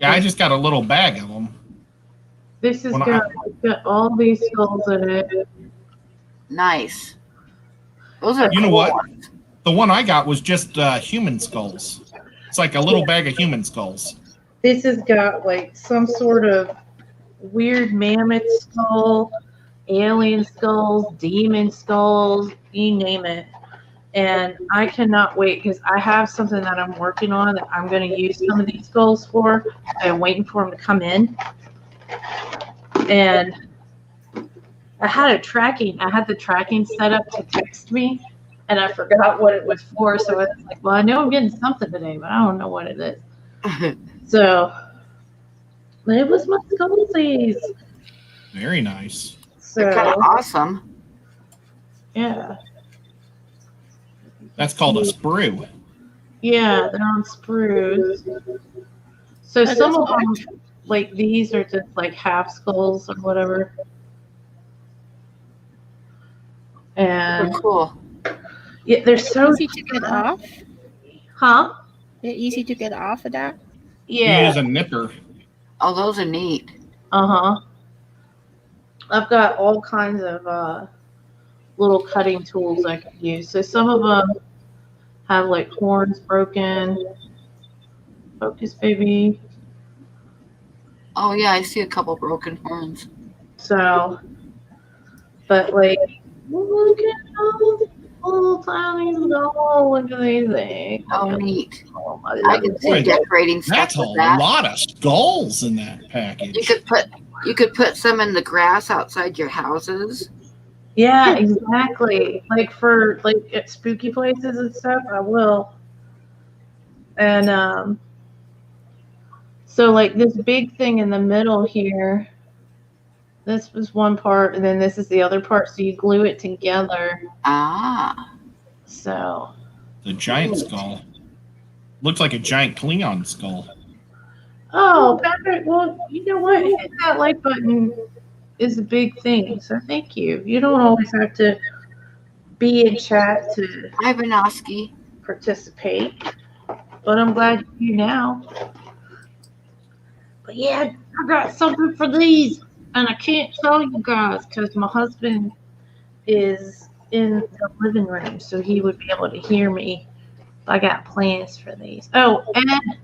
Yeah, I just got a little bag of them. This has Well, got all these skulls in it. Nice. Those are You know cool what? ones. The one I got was just human skulls. It's like a little bag of human skulls. This has got like some sort of weird mammoth skull, alien skulls, demon skulls, you name it. And I cannot wait because I have something that I'm working on that I'm going to use some of these skulls for. I'm waiting for them to come in. And I had the tracking set up to text me, and I forgot what it was for. So I was like, well, I know I'm getting something today, but I don't know what it is. So it was my skullsies. Very nice. They're kind So of awesome. yeah. That's called a sprue. Yeah, they're on sprues. So That some is of them, like these, are just like half skulls or whatever. They're And cool. yeah, they're so Easy to get off. huh? They're easy to get off of that. You Yeah. use a nipper. Oh, those are neat. Uh-huh. I've got all kinds of little cutting tools I can use. So some of them have like horns broken. Focus, baby. Oh yeah, I see a couple broken horns. So, but like, look at all the little tiny skull. Look at these things. Oh, neat. Oh, I I love can it. see Boy, decorating stuff That's a with that. lot of skulls in that package. You could put some in the grass outside your houses. Yeah, exactly. Like for like at spooky places and stuff, I will. And so like this big thing in the middle here, this was one part, and then this is the other part. So you glue it together. Ah, So The giant skull. Looks like a giant Klingon skull. oh, Patrick, well, you know what? Hitting that like button is a big thing. So thank you. You don't always have to be in chat to Ivanovsky. participate, but I'm glad you do now. But yeah, I got something for these, and I can't tell you guys because my husband is in the living room, so he would be able to hear me. I got plans for these. Oh, Ed,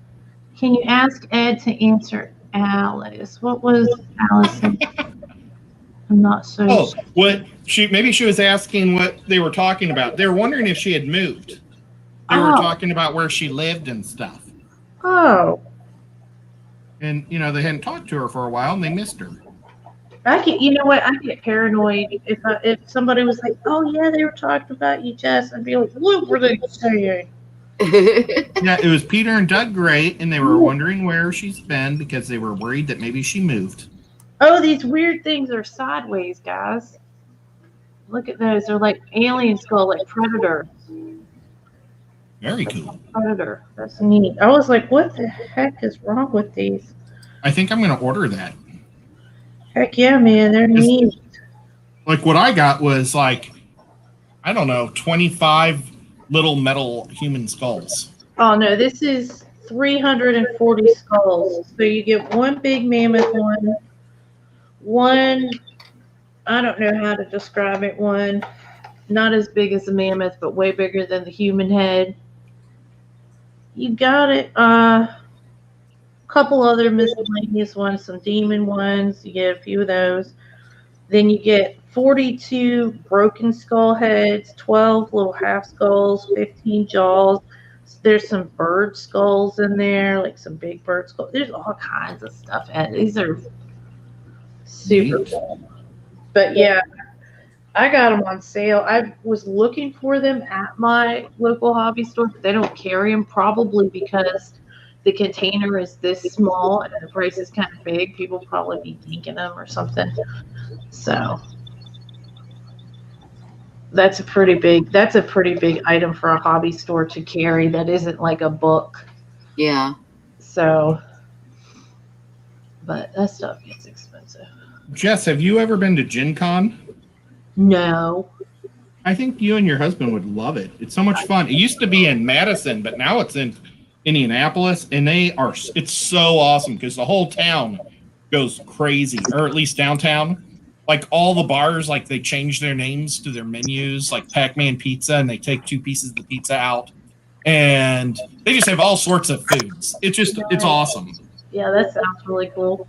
can you ask Ed to answer Alice? What was Alice? I'm not so. Oh, maybe she was asking what they were talking about. They were wondering if she had moved. They were Oh. talking about where she lived and stuff. Oh, And they hadn't talked to her for a while and they missed her. I get. You know what? I get paranoid if somebody was like, "Oh yeah, they were talking about you, Jess." I'd be like, "What were they saying?" Yeah, it was Peter and Doug Gray, and they were wondering where she's been because they were worried that maybe she moved. Oh, these weird things are sideways, guys. Look at those. They're like alien skull, like Predator. Very cool. Predator. That's neat. I was like, what the heck is wrong with these? I think I'm going to order that. Heck yeah, man. They're neat. Like what I got was like, I don't know, 25 little metal human skulls. Oh, no. This is 340 skulls. So you get one big mammoth one, I don't know how to describe it, one not as big as a mammoth, but way bigger than the human head. You got it. Couple other miscellaneous ones, some demon ones. You get a few of those. Then you get 42 broken skull heads, 12 little half skulls, 15 jaws. There's some bird skulls in there, like some big bird skulls. There's all kinds of stuff. These are super cool. But yeah, I got them on sale. I was looking for them at my local hobby store, but they don't carry them, probably because the container is this small and the price is kind of big. People probably be dinking them or something. So that's a pretty big item for a hobby store to carry that isn't like a book. Yeah. So, but that stuff gets expensive. Jess, have you ever been to Gen Con? No. I think you and your husband would love it. It's so much fun. It used to be in Madison, but now it's in Indianapolis, and it's so awesome because the whole town goes crazy, or at least downtown. Like all the bars, like they change their names to their menus, like Pac-Man Pizza, and they take 2 pieces of the pizza out, and they just have all sorts of foods. It's awesome. Yeah, that sounds really cool.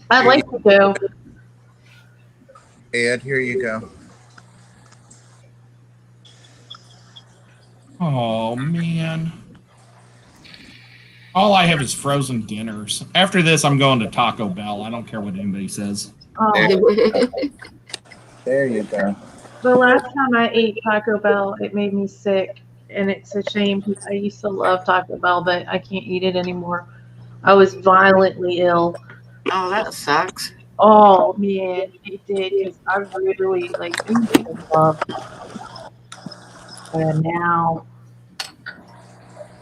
I'd like to go. Ed, here you go. Oh man. All I have is frozen dinners. After this, I'm going to Taco Bell. I don't care what anybody says. There you go. The last time I ate Taco Bell, it made me sick, and it's a shame because I used to love Taco Bell, but I can't eat it anymore. I was violently ill. Oh, that sucks. Oh man, it did, because I really loved it. And now,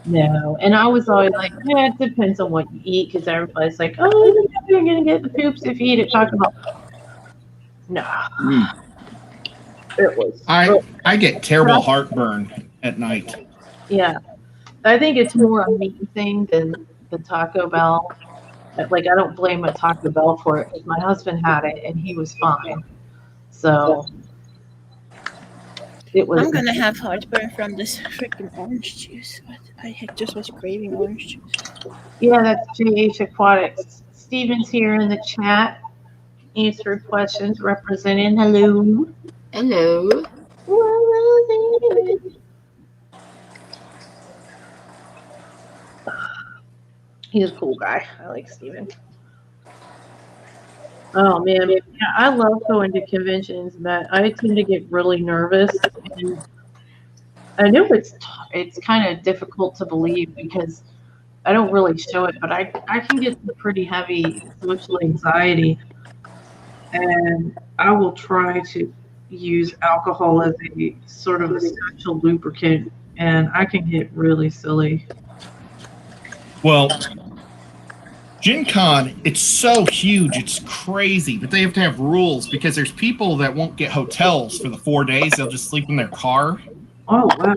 no. And I was always like, yeah, it depends on what you eat, because everybody's like, oh, you're going to get the poops if you eat it. Taco Bell. No. It was. I get terrible heartburn at night. Yeah. I think it's more a meat thing than the Taco Bell. Like, I don't blame a Taco Bell for it, because my husband had it, and he was fine. So, it was. I'm gonna have heartburn from this freaking orange juice. I just was craving orange juice. Yeah, that's JH Aquatics. Steven's here in the chat. Answer questions, representing. Hello. Hello. He's a cool guy. I like Steven. Oh man, yeah, I love going to conventions, but I tend to get really nervous. And I know it's kind of difficult to believe because I don't really show it, but I can get some pretty heavy social anxiety, and I will try to use alcohol as a sort of a social lubricant, and I can get really silly. Well, Gen Con, it's so huge, it's crazy, but they have to have rules because there's people that won't get hotels for the 4 days. They'll just sleep in their car. Oh, wow.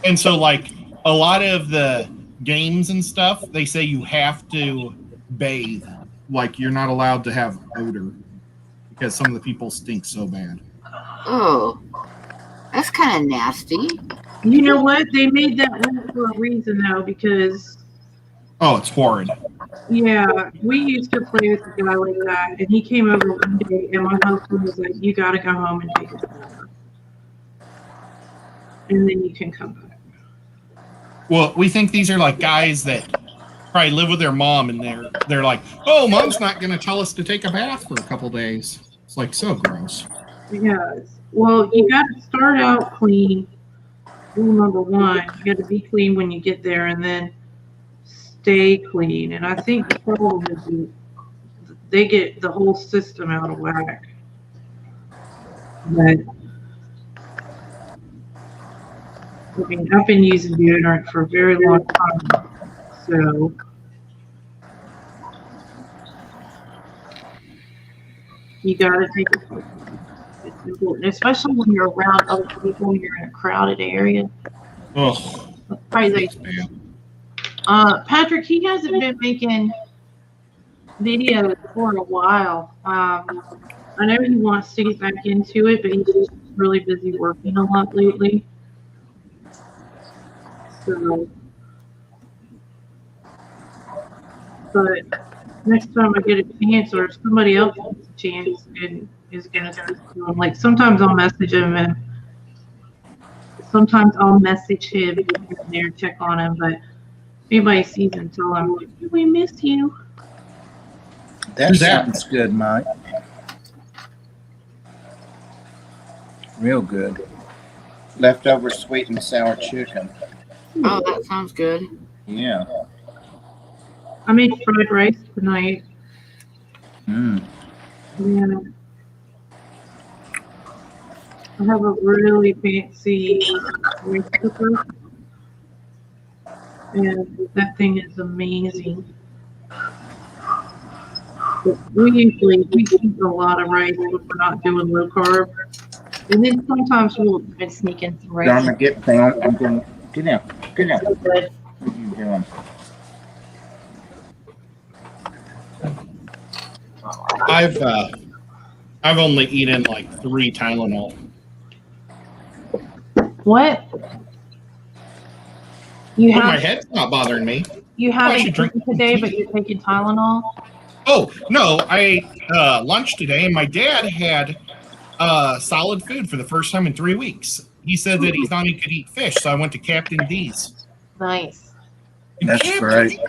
And so, like, a lot of the games and stuff, they say you have to bathe. Like, you're not allowed to have odor because some of the people stink so bad. Oh, that's kind of nasty. You know what? They made that rule for a reason, though, because Oh, it's horrid. yeah, we used to play with a guy like that, and he came over one day, and my husband was like, "You got to go home and take a shower, and then you can come back." Well, we think these are like guys that probably live with their mom, and they're like, "Oh, mom's not going to tell us to take a bath for a couple days." It's like so gross. Yes. Well, you got to start out clean, rule number one, you got to be clean when you get there, and then stay clean. And I think the problem is they get the whole system out of whack. But I mean, I've been using deodorant for a very long time, so you gotta take it. It's important, especially when you're around other people and you're in a crowded area. Oh, Crazy. Patrick, he hasn't been making videos for a while. I know he wants to get back into it, but he's just really busy working a lot lately. So, but next time I get a chance, or if somebody else gets a chance and is gonna start doing, like, sometimes I'll message him and sometimes I'll message him there and check on him. But if anybody sees him, tell him, we miss you. That Who's that? sounds good, Mike. Real good. Leftover sweet and sour chicken. Oh, that sounds good. Yeah. I made fried rice tonight. Mm. Yeah. I have a really fancy rice cooker, and that thing is amazing. But we eat a lot of rice when we're not doing low carb, and then sometimes we'll even sneak in some rice. Dharma, get down. I'm going to get down. Get down. So good. What are you doing? I've only eaten like 3 Tylenol. What? You Well, my have head's not bothering me. you I haven't should drink eaten today, but you're taking Tylenol. Oh no, I ate lunch today, and my dad had solid food for the first time in 3 weeks. He said that he thought he could eat fish, so I went to Captain D's. Nice. And That's Captain great.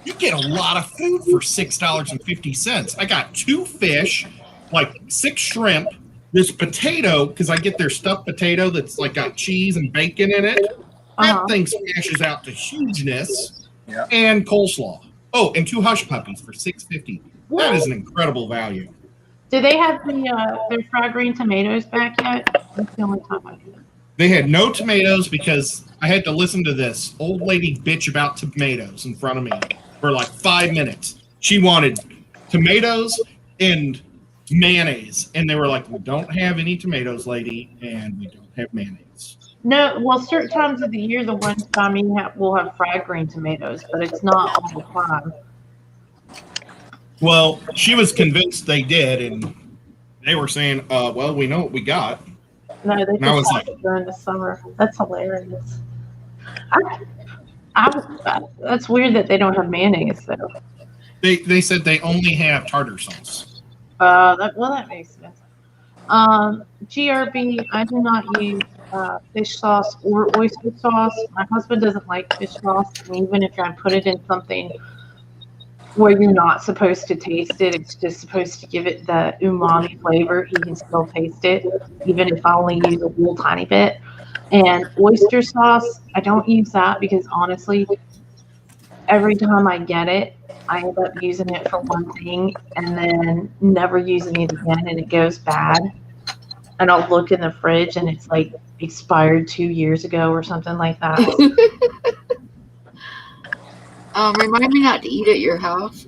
You get a lot of food for $6.50. I got 2 fish, like 6 shrimp, this potato, because I get their stuffed potato that's like got cheese and bacon in it. That thing smashes out to hugeness. Yeah. And coleslaw. Oh, and 2 hush puppies for $6.50. That is an incredible value. Do they have their fried green tomatoes back yet? That's the only time I do that. They had no tomatoes because I had to listen to this old lady bitch about tomatoes in front of me for like 5 minutes. She wanted tomatoes and mayonnaise, and they were like, "We don't have any tomatoes, lady, and we don't have mayonnaise." No, well, certain times of the year, the one time we'll have fried green tomatoes, but it's not all the time. Well, she was convinced they did, and they were saying, well, we know what we got. No, they And I was just like- have it during the summer. That's hilarious. That's weird that they don't have mayonnaise though. They said they only have tartar sauce. That makes sense. GRB, I do not use fish sauce or oyster sauce. My husband doesn't like fish sauce, and even if I put it in something where you're not supposed to taste it, it's just supposed to give it the umami flavor, he can still taste it, even if I only use a little tiny bit. And oyster sauce, I don't use that because honestly, every time I get it, I end up using it for one thing and then never using it again, and it goes bad. And I'll look in the fridge and it's like expired 2 years ago or something like that. Remind me not to eat at your house.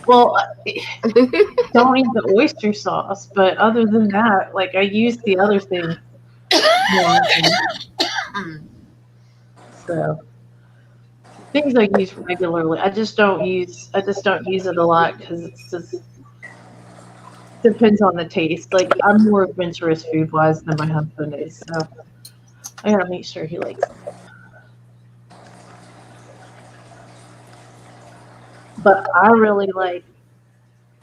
Well, don't eat the oyster sauce, but other than that, like I use the other things more often. So things I use regularly. I just don't use it a lot because it's just depends on the taste. Like I'm more adventurous food wise than my husband is, so I gotta make sure he likes it. But I really like,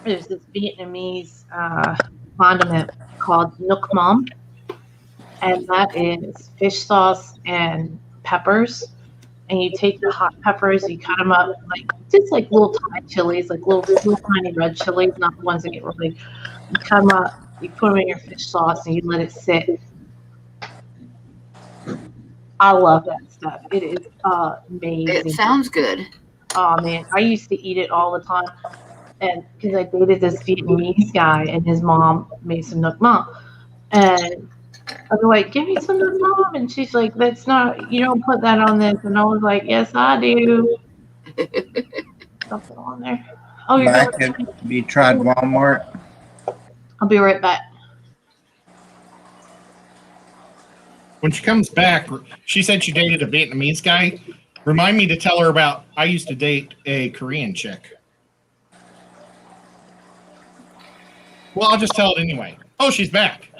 there's this Vietnamese condiment called Nuoc Mam, and that is fish sauce and peppers. And you take the hot peppers, you cut them up like just like little tiny chilies, like little tiny red chilies, not the ones that get real big. You cut them up, you put them in your fish sauce, and you let it sit. I love that stuff. It is amazing. It sounds good. Oh man, I used to eat it all the time, and because I dated this Vietnamese guy, and his mom made some nuoc ma, and I was like, "Give me some nuoc ma," and she's like, "That's not. You don't put that on this." And I was like, "Yes, I do." Something on there. Oh, you're Mike, going. have you tried Walmart? I'll be right back. When she comes back, she said she dated a Vietnamese guy. Remind me to tell her about I used to date a Korean chick. Well, I'll just tell it anyway. Oh, she's back.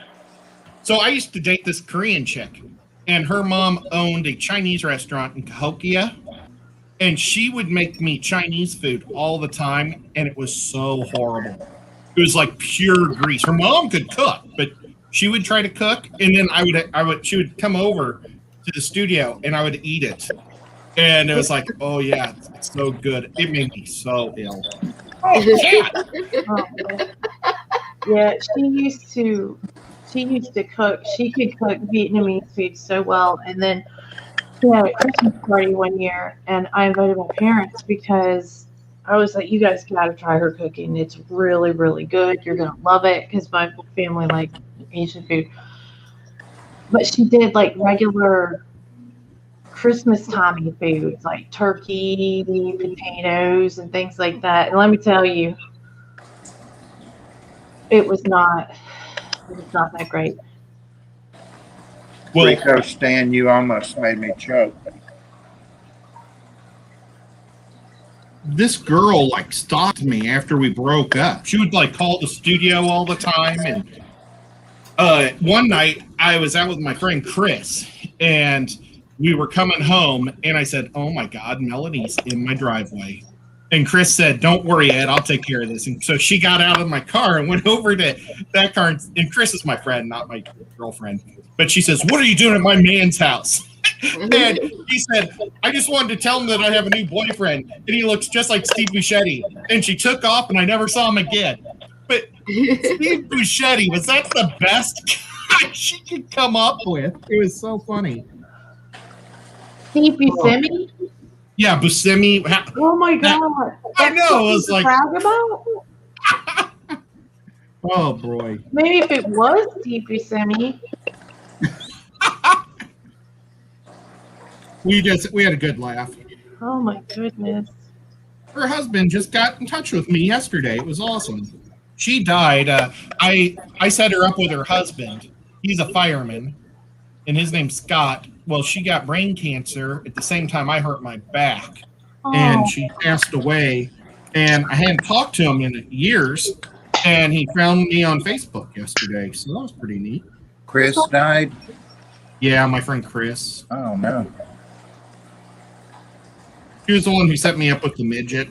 So I used to date this Korean chick, and her mom owned a Chinese restaurant in Cahokia, and she would make me Chinese food all the time, and it was so horrible. It was like pure grease. Her mom could cook, but she would try to cook, and then she would come over to the studio, and I would eat it, and it was like, oh yeah, it's so good. It made me so ill. Oh, cat. Oh, man. Yeah, she used to cook. She could cook Vietnamese food so well. And then she had a Christmas party one year, and I invited my parents because I was like, "You guys got to try her cooking. It's really, really good. You're gonna love it." Because my family likes Asian food. But she did like regular Christmas timey foods like turkey, potatoes, and things like that. And let me tell you, it was not that great. Well, Rico, Stan, you almost made me choke. this girl like stalked me after we broke up. She would like call the studio all the time. And one night I was out with my friend Chris, and we were coming home, and I said, "Oh my God, Melanie's in my driveway." And Chris said, "Don't worry, Ed, I'll take care of this." And so she got out of my car and went over to that car. And Chris is my friend, not my girlfriend. But she says, "What are you doing at my man's house?" And he said, "I just wanted to tell him that I have a new boyfriend, and he looks just like Steve Buscemi." And she took off, and I never saw him again. But Steve Buscemi, was that the best guy she could come up with? It was so funny. Steve Buscemi? Yeah, Buscemi. Oh my God. I know, it was like, brag about? oh boy. Maybe if it was Steve Buscemi. We had a good laugh. Oh my goodness. Her husband just got in touch with me yesterday. It was awesome. She died. I set her up with her husband. He's a fireman, and his name's Scott. Well, she got brain cancer at the same time I hurt my back, and she passed away. And I hadn't talked to him in years, and he found me on Facebook yesterday, so that was pretty neat. Chris died? Yeah, my friend Chris. Oh, no. He was the one who set me up with the midget.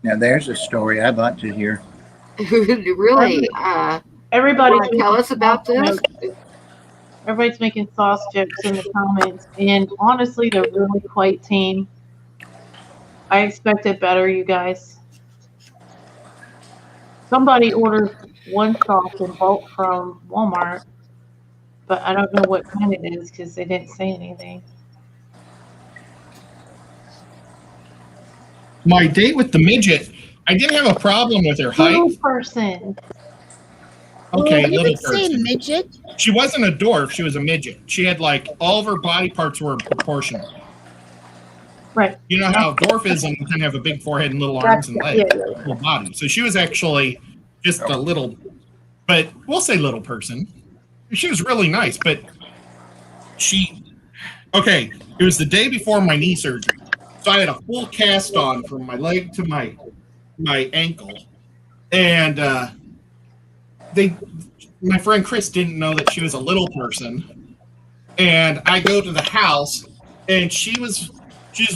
Now, there's a story I'd like to hear. Really? Everybody's Wanna tell us about this? Everybody's making sauce jokes in the comments, and honestly, they're really quite tame. I expected better, you guys. Somebody ordered one sauce in bulk from Walmart, but I don't know what kind it is because they didn't say anything. My date with the midget, I didn't have a problem with her height. Little person. Okay, You little would say person. midget. She wasn't a dwarf, she was a midget. She had like all of her body parts were proportional. Right. You know how dwarfism kind of have a big forehead and little arms and legs, Yeah. little body. So she was actually just a little, but we'll say little person. She was really nice, but okay, it was the day before my knee surgery. So I had a full cast on from my leg to my ankle. And my friend Chris didn't know that she was a little person. And I go to the house, and she's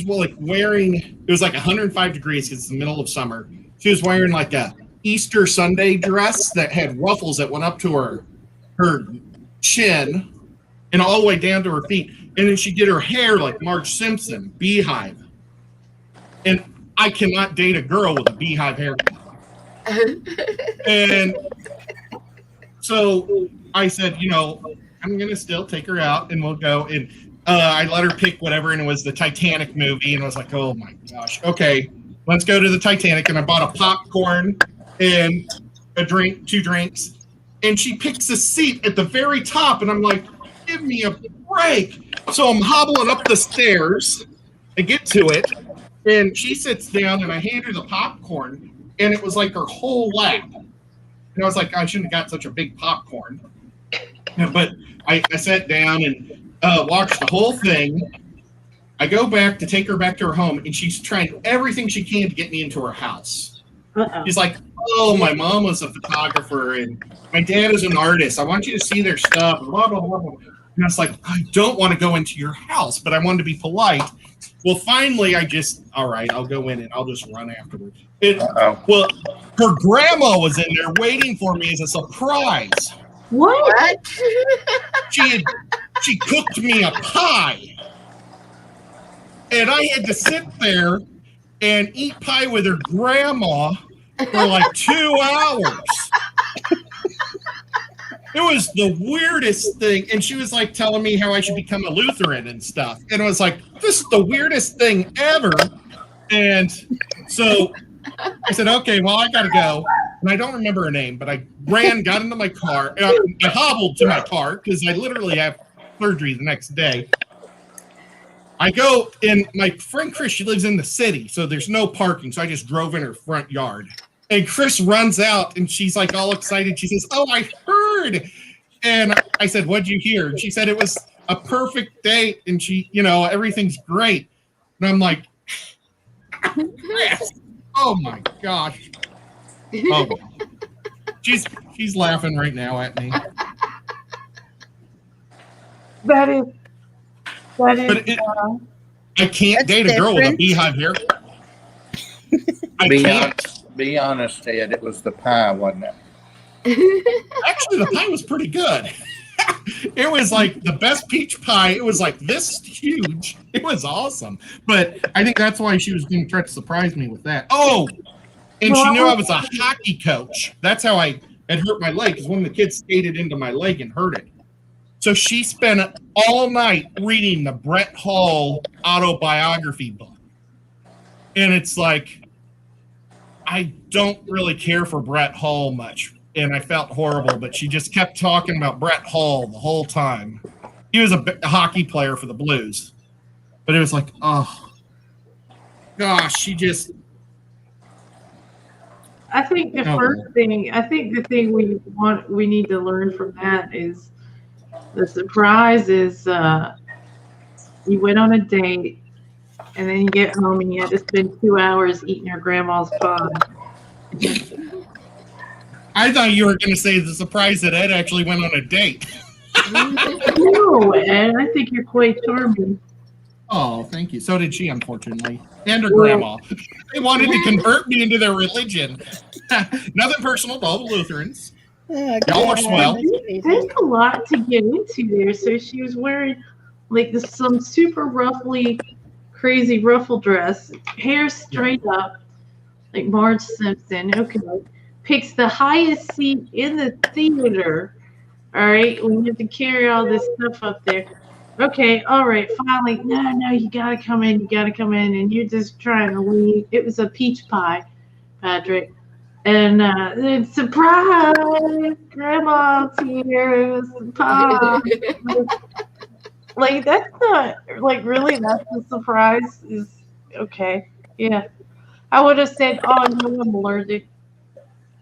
like wearing, it was like 105 degrees because it's the middle of summer. She was wearing like a Easter Sunday dress that had ruffles that went up to her chin and all the way down to her feet. And then she did her hair like Marge Simpson, beehive. And I cannot date a girl with a beehive haircut. And so I said, I'm gonna still take her out, and we'll go. And I let her pick whatever, and it was the Titanic movie, and I was like, oh my gosh, okay, let's go to the Titanic. And I bought a popcorn and a drink, 2 drinks, and she picks a seat at the very top, and I'm like, give me a break. So I'm hobbling up the stairs to get to it, and she sits down, and I hand her the popcorn, and it was like her whole lap. And I was like, I shouldn't have got such a big popcorn. But I sat down and watched the whole thing. I go back to take her back to her home, and she's trying everything she can to get me into her house. Uh-oh. She's like, oh, my mom was a photographer, and my dad is an artist. I want you to see their stuff, blah, blah, blah, blah. And I was like, I don't want to go into your house, but I wanted to be polite. Well, finally, all right, I'll go in, and I'll just run afterwards. Well, her grandma was in there waiting for me as a surprise. What? She cooked me a pie, and I had to sit there and eat pie with her grandma for like 2 hours. It was the weirdest thing, and she was like telling me how I should become a Lutheran and stuff, and I was like, this is the weirdest thing ever. And so I said, okay, well, I gotta go. And I don't remember her name, but I got into my car. I hobbled to my car because I literally have surgery the next day. I go, and my friend Chris, she lives in the city, so there's no parking. So I just drove in her front yard. And Chris runs out, and she's like all excited. She says, oh, I heard. And I said, what'd you hear? And she said it was a perfect date, and she, everything's great. And I'm like, yes. Oh my gosh. Oh, she's laughing right now at me. That is. But I can't date a girl with a beehive hair. I can't. Be honest, Ed. It was the pie, wasn't it? Actually, the pie was pretty good. It was like the best peach pie. It was like this huge. It was awesome. But I think that's why she was going to try to surprise me with that. Oh, and she knew I was a hockey coach. That's how I had hurt my leg, because one of the kids skated into my leg and hurt it. So she spent all night reading the Brett Hall autobiography book. And it's like, I don't really care for Brett Hall much. And I felt horrible, but she just kept talking about Brett Hall the whole time. He was a hockey player for the Blues. But it was like, oh, gosh, she just... I think the thing we need to learn from that is the surprise is you went on a date and then you get home and you had to spend 2 hours eating your grandma's pie. I thought you were going to say the surprise that Ed actually went on a date. No, Ed, I think you're quite charming. Oh, thank you. So did she, unfortunately. And her grandma. They wanted to convert me into their religion. Nothing personal to all the Lutherans. Y'all are swell. There's a lot to get into there. So she was wearing like some super ruffly, crazy ruffle dress, hair straight up, like Marge Simpson. Okay. Picks the highest seat in the theater. All right. We have to carry all this stuff up there. Okay, all right, finally, no, you gotta come in, and you're just trying to leave. It was a peach pie, Patrick. And then surprise, Grandma's here, it was a pie. Like, that's not, like, really, that's the surprise is, okay, yeah. I would have said, oh, no, I'm allergic.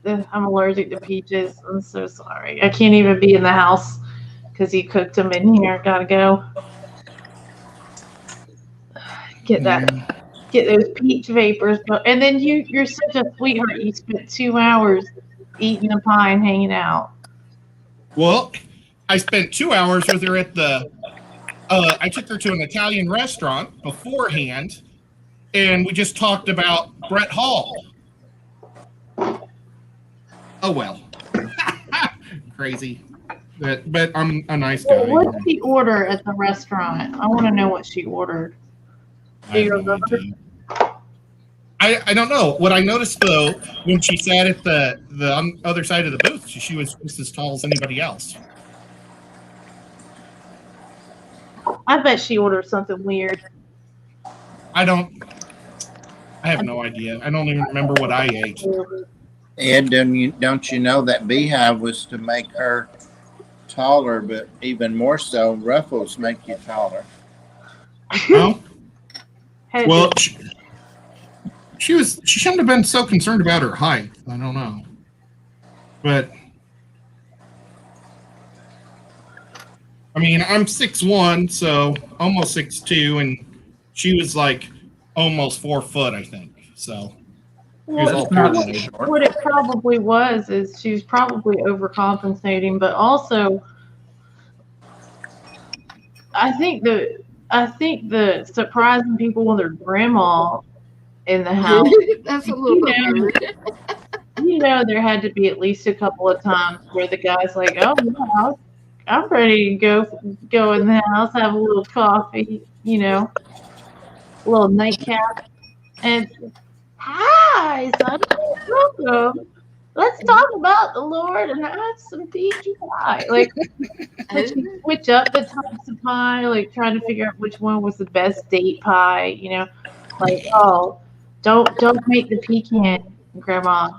I'm allergic to peaches. I'm so sorry. I can't even be in the house because you cooked them in here. Gotta go. Get those peach vapors. And then you're such a sweetheart. You spent 2 hours eating a pie and hanging out. Well, I spent 2 hours with her at the. I took her to an Italian restaurant beforehand, and we just talked about Brett Hall. Oh well, crazy. But I'm a nice guy. What's the order at the restaurant? I want to know what she ordered. Do you remember? I don't know. What I noticed though, when she sat at the other side of the booth, she was just as tall as anybody else. I bet she ordered something weird. I have no idea. I don't even remember what I ate. Ed, don't you know that Beehive was to make her taller, but even more so, Ruffles make you taller. No? Hey, Well, she shouldn't have been so concerned about her height. I don't know. But I mean, I'm 6'1", so almost 6'2", and she was like almost 4 foot, I think. So she was all Not coordinated. short. what it probably was is she was probably overcompensating, but also I think the surprising people with their grandma in the house, That's a little bit You know. weird. there had to be at least a couple of times where the guy's like, "Oh yeah, I'm ready to go in the house, have a little coffee, a little nightcap, and hi, son, welcome. Let's talk about the Lord and have some peach pie." Like, switch up the types of pie, like trying to figure out which one was the best date pie. Like, oh, don't make the pecan, Grandma.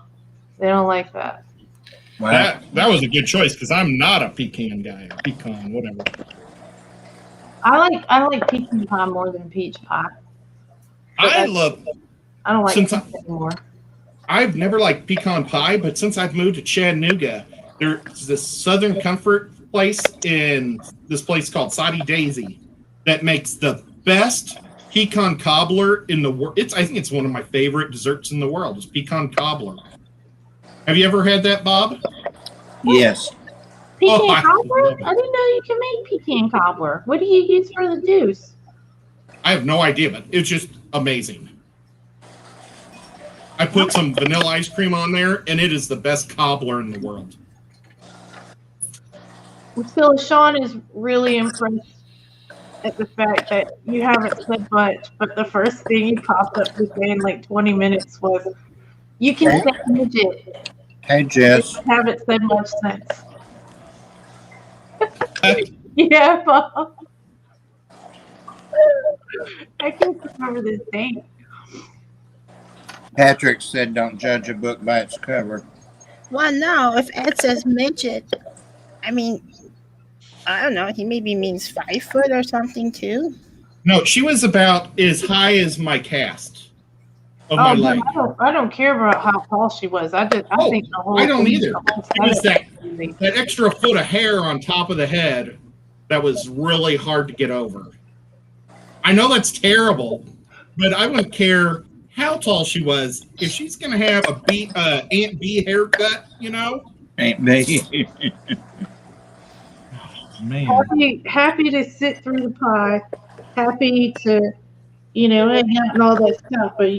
They don't like that. Wow. That was a good choice because I'm not a pecan guy. Pecan, whatever. I like pecan pie more than peach pie. I don't like Since peach anymore. I've never liked pecan pie, but since I've moved to Chattanooga, there's this Southern Comfort place in this place called Soddy Daisy that makes the best pecan cobbler in the world. I think it's one of my favorite desserts in the world. Is pecan cobbler. Have you ever had that, Bob? Yes. Pecan I cobbler? love it. I didn't know you can make pecan cobbler. What do you use for the juice? I have no idea, but it's just amazing. I put some vanilla ice cream on there, and it is the best cobbler in the world. So Sean is really impressed at the fact that you haven't said much, but the first thing you popped up within like 20 minutes was, "You can say midget." Hey, Jess. You haven't said much since. Yeah, Bob. I can't remember this name. Patrick said, "Don't judge a book by its cover." Well, no, if Ed says midget, I mean, I don't know. He maybe means 5 foot or something too. No, she was about as high as my cast of my no, leg. I don't care about how tall she was. I think the whole I don't thing- either. the whole It was side that of it. that extra foot of hair on top of the head that was really hard to get over. I know that's terrible, but I wouldn't care how tall she was if she's gonna have a Aunt B haircut. Ain't me. Man, Happy to sit through the pie, happy to, hang out and all that stuff. But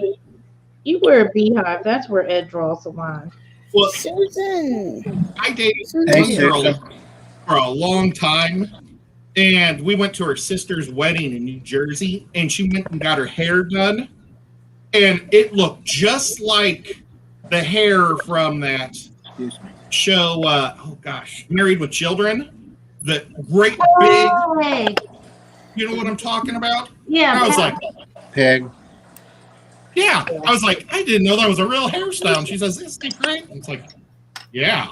you wear a beehive. That's where Ed draws the line. well, Susan. I dated Hey, one girl Susan. for a long time, and we went to her sister's wedding in New Jersey, and she went and got her hair done, and it looked just like the hair from that Excuse me. show. Married with Children. The great big, Hey, you know what I'm talking about? yeah. I was like, Peg. yeah. I was like, I didn't know that was a real hairstyle. And she says, "Isn't it great?" And it's like, yeah.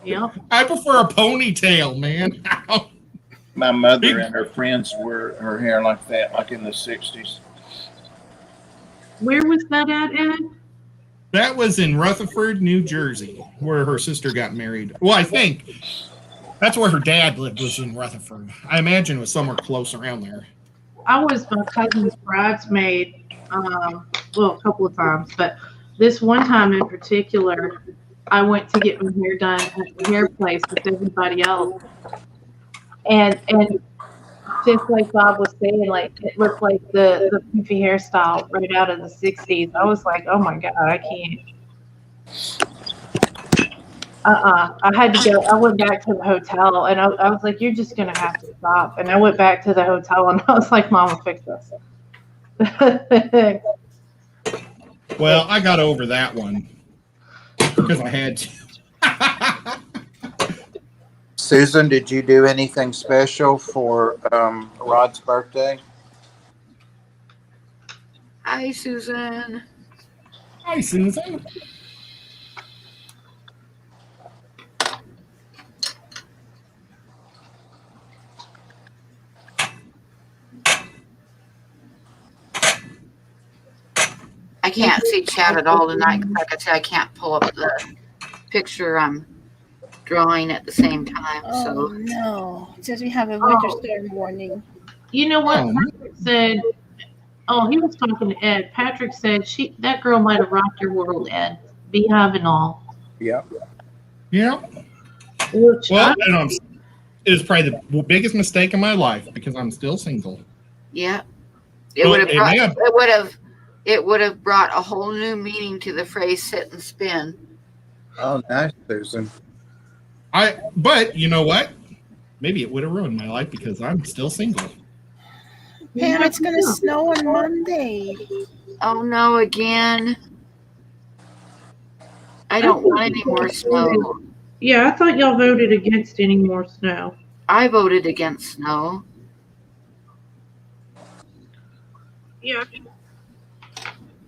yeah. I prefer a ponytail, man. My mother and her friends wore her hair like that, like in the 60s. Where was that at, Ed? That was in Rutherford, New Jersey, where her sister got married. Well, I think that's where her dad lived, was in Rutherford. I imagine it was somewhere close around there. I was my cousin's bridesmaid, a couple of times, but this one time in particular, I went to get my hair done at the hair place with everybody else, and just like Bob was saying, like it looked like the poofy hairstyle right out of the '60s. I was like, oh my god, I can't. I had to go. I went back to the hotel, and I was like, "You're just gonna have to stop." And I went back to the hotel, and I was like, "Mama, fix this." Well, I got over that one because I had to. Susan, did you do anything special for Rod's birthday? Hi, Susan. Hi, Susan. I can't see chat at all tonight. 'Cause like I said, I can't pull up the picture I'm drawing at the same time. Oh So no! It says we have a winter storm warning. You know what? Oh, Patrick said, oh, he was talking to Ed. Patrick said that girl might have rocked your world, Ed. Beehive and all. Yep. yeah. Which Well, it was probably the biggest mistake of my life because I'm still single. yeah, it Well, would have it brought may have- it would have brought a whole new meaning to the phrase "sit and spin." Oh, nice, Susan. But you know what? Maybe it would have ruined my life because I'm still single. Pam, it's gonna snow on Monday. Oh no, again! I don't want any more snow. Yeah, I thought y'all voted against any more snow. I voted against snow. Yeah.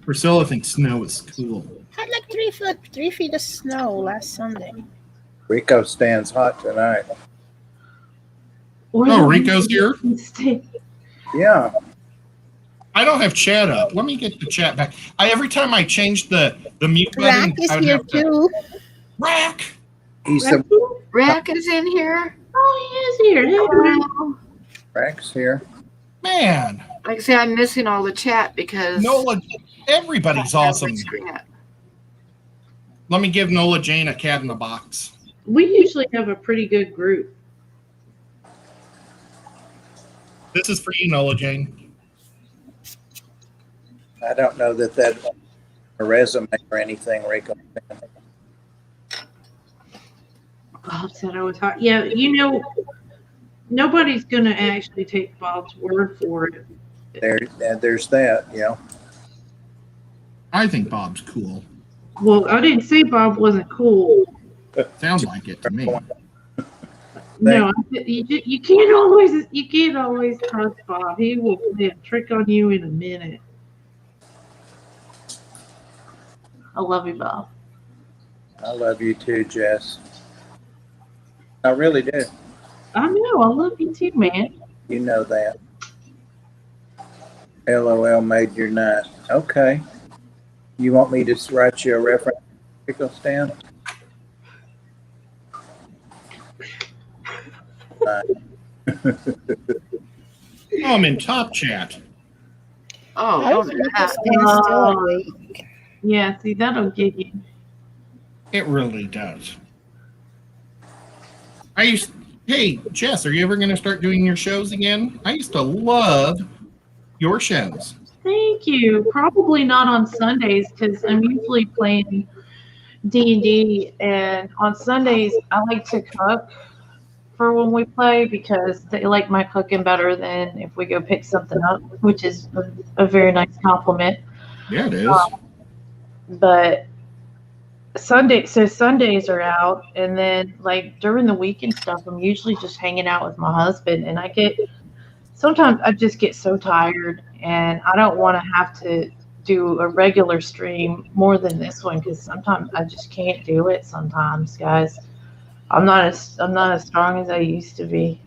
Priscilla thinks snow is cool. Had like 3 feet of snow last Sunday. Rico stands hot tonight. Oh, Rico's here? Yeah. I don't have chat up. Let me get the chat back. Every time I change the mute button, Rack is I would here have to- too. Rack. He's the Rack is in here. Oh, he is here. Hey, Rack. Well, Rex here. Man, like I say, I'm missing all the chat because Nola, everybody's awesome. Screen. Let me give Nola Jane a cat in the box. We usually have a pretty good group. This is for you, Nola Jane. I don't know that a resume or anything, Rico. Bob said I was hot. Yeah, you know, nobody's going to actually take Bob's word for it. There's that, you know. I think Bob's cool. Well, I didn't say Bob wasn't cool. Sounds like it to me. No, you can't always trust Bob. He will play a trick on you in a minute. I love you, Bob. I love you too, Jess. I really do. I know. I love you too, man. You know that. LOL made your night. Okay. You want me to write you a reference, Rico Stan? I'm in top chat. Oh, How don't is do Rico that. Stan still awake? Yeah, see, that'll get you. It really does. Hey, Jess, are you ever going to start doing your shows again? I used to love your shows. Thank you. Probably not on Sundays because I'm usually playing D&D, and on Sundays I like to cook for when we play because they like my cooking better than if we go pick something up, which is a very nice compliment. Yeah, it is. But Sundays are out, and then like during the week and stuff, I'm usually just hanging out with my husband, and sometimes I just get so tired, and I don't want to have to do a regular stream more than this one because sometimes I just can't do it. Sometimes, guys, I'm not as strong as I used to be.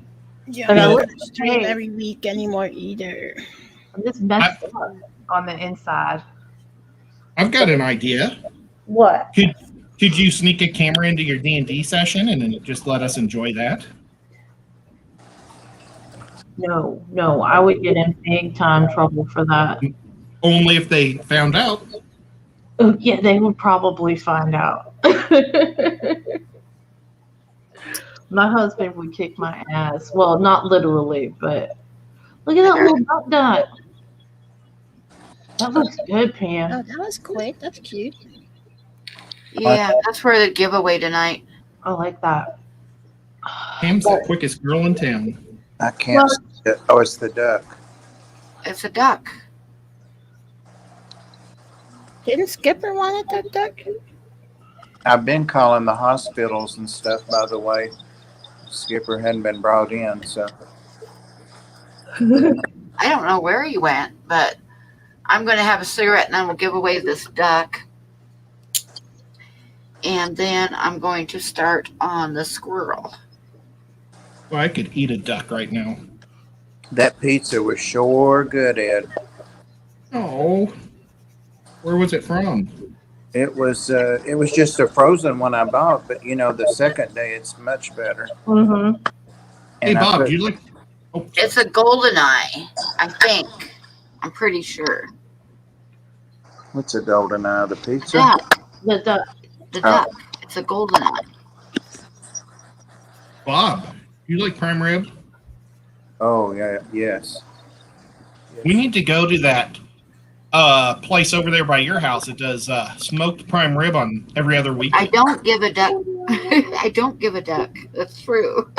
Yeah, Like, I I don't wouldn't stream say- every week anymore either. I'm just messed up on the inside. I've got an idea. What? Could you sneak a camera into your D&D session and then just let us enjoy that? No, I would get in big time trouble for that. Only if they found out. Oh, yeah, they would probably find out. My husband would kick my ass. Well, not literally, but look at that little duck dot. That looks good, Pam. Oh, that was quick. That's cute. Yeah, that's for the giveaway tonight. I like that. Pam's the quickest girl in town. I can't see it. Oh, it's the duck. It's a duck. Didn't Skipper want it, that duck? I've been calling the hospitals and stuff, by the way. Skipper hadn't been brought in, so. I don't know where he went, but I'm going to have a cigarette and then we'll give away this duck. And then I'm going to start on the squirrel. Well, I could eat a duck right now. That pizza was sure good, Ed. Oh, where was it from? It was just a frozen one I bought, but the second day it's much better. Mm-hmm. Hey, And I Bob, put- do you like? Oh, It's a golden eye, I think. I'm pretty sure. what's a golden eye? The pizza? Duck. The duck. The Oh. duck. It's a golden eye. Bob, you like prime rib? Oh yeah, yes. We need to go to that place over there by your house that does smoked prime rib on every other I weekend. don't give a duck. I don't give a duck. That's true.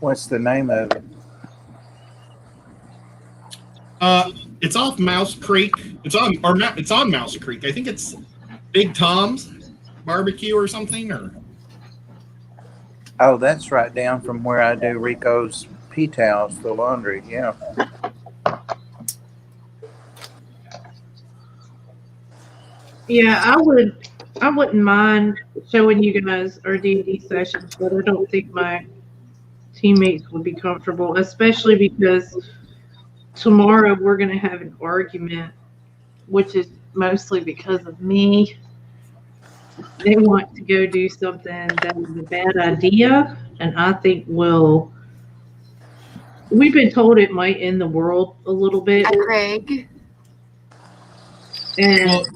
What's the name of it? It's off Mouse Creek. It's on Mouse Creek. I think it's Big Tom's Barbecue or something. Or Oh, that's right down from where I do Rico's pea towels, the laundry. Yeah. Yeah, I wouldn't mind showing you guys our D&D sessions, but I don't think my teammates would be comfortable, especially because tomorrow we're going to have an argument, which is mostly because of me. They want to go do something that is a bad idea, and I think we've been told it might end the world a little bit. Hi, Craig. And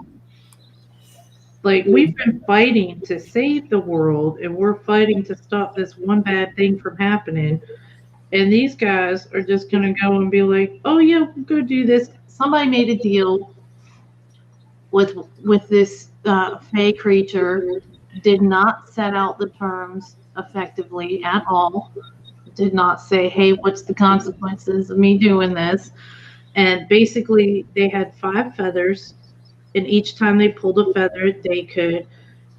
like, we've been fighting to save the world, and we're fighting to stop this one bad thing from happening. And these guys are just going to go and be like, oh, yeah, we'll go do this. Somebody made a deal with this fey creature, did not set out the terms effectively at all, did not say, hey, what's the consequences of me doing this? And basically, they had 5 feathers. And each time they pulled a feather, they could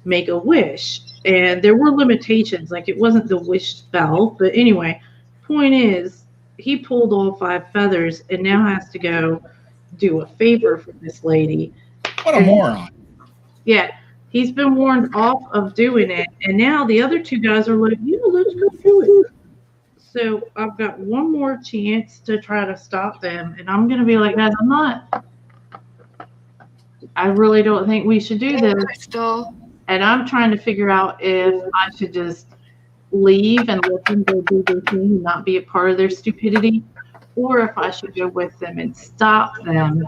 make a wish. And there were limitations, like it wasn't the wish spell. But anyway, point is, he pulled all 5 feathers and now has to go do a favor for this lady. what a moron! Yeah, he's been warned off of doing it. And now the other 2 guys are like, yeah, let's go do it. So I've got one more chance to try to stop them. And I'm going to be like, guys, I really don't think we should do this. Crystal. And I'm trying to figure out if I should just leave and let them go do their thing and not be a part of their stupidity, or if I should go with them and stop them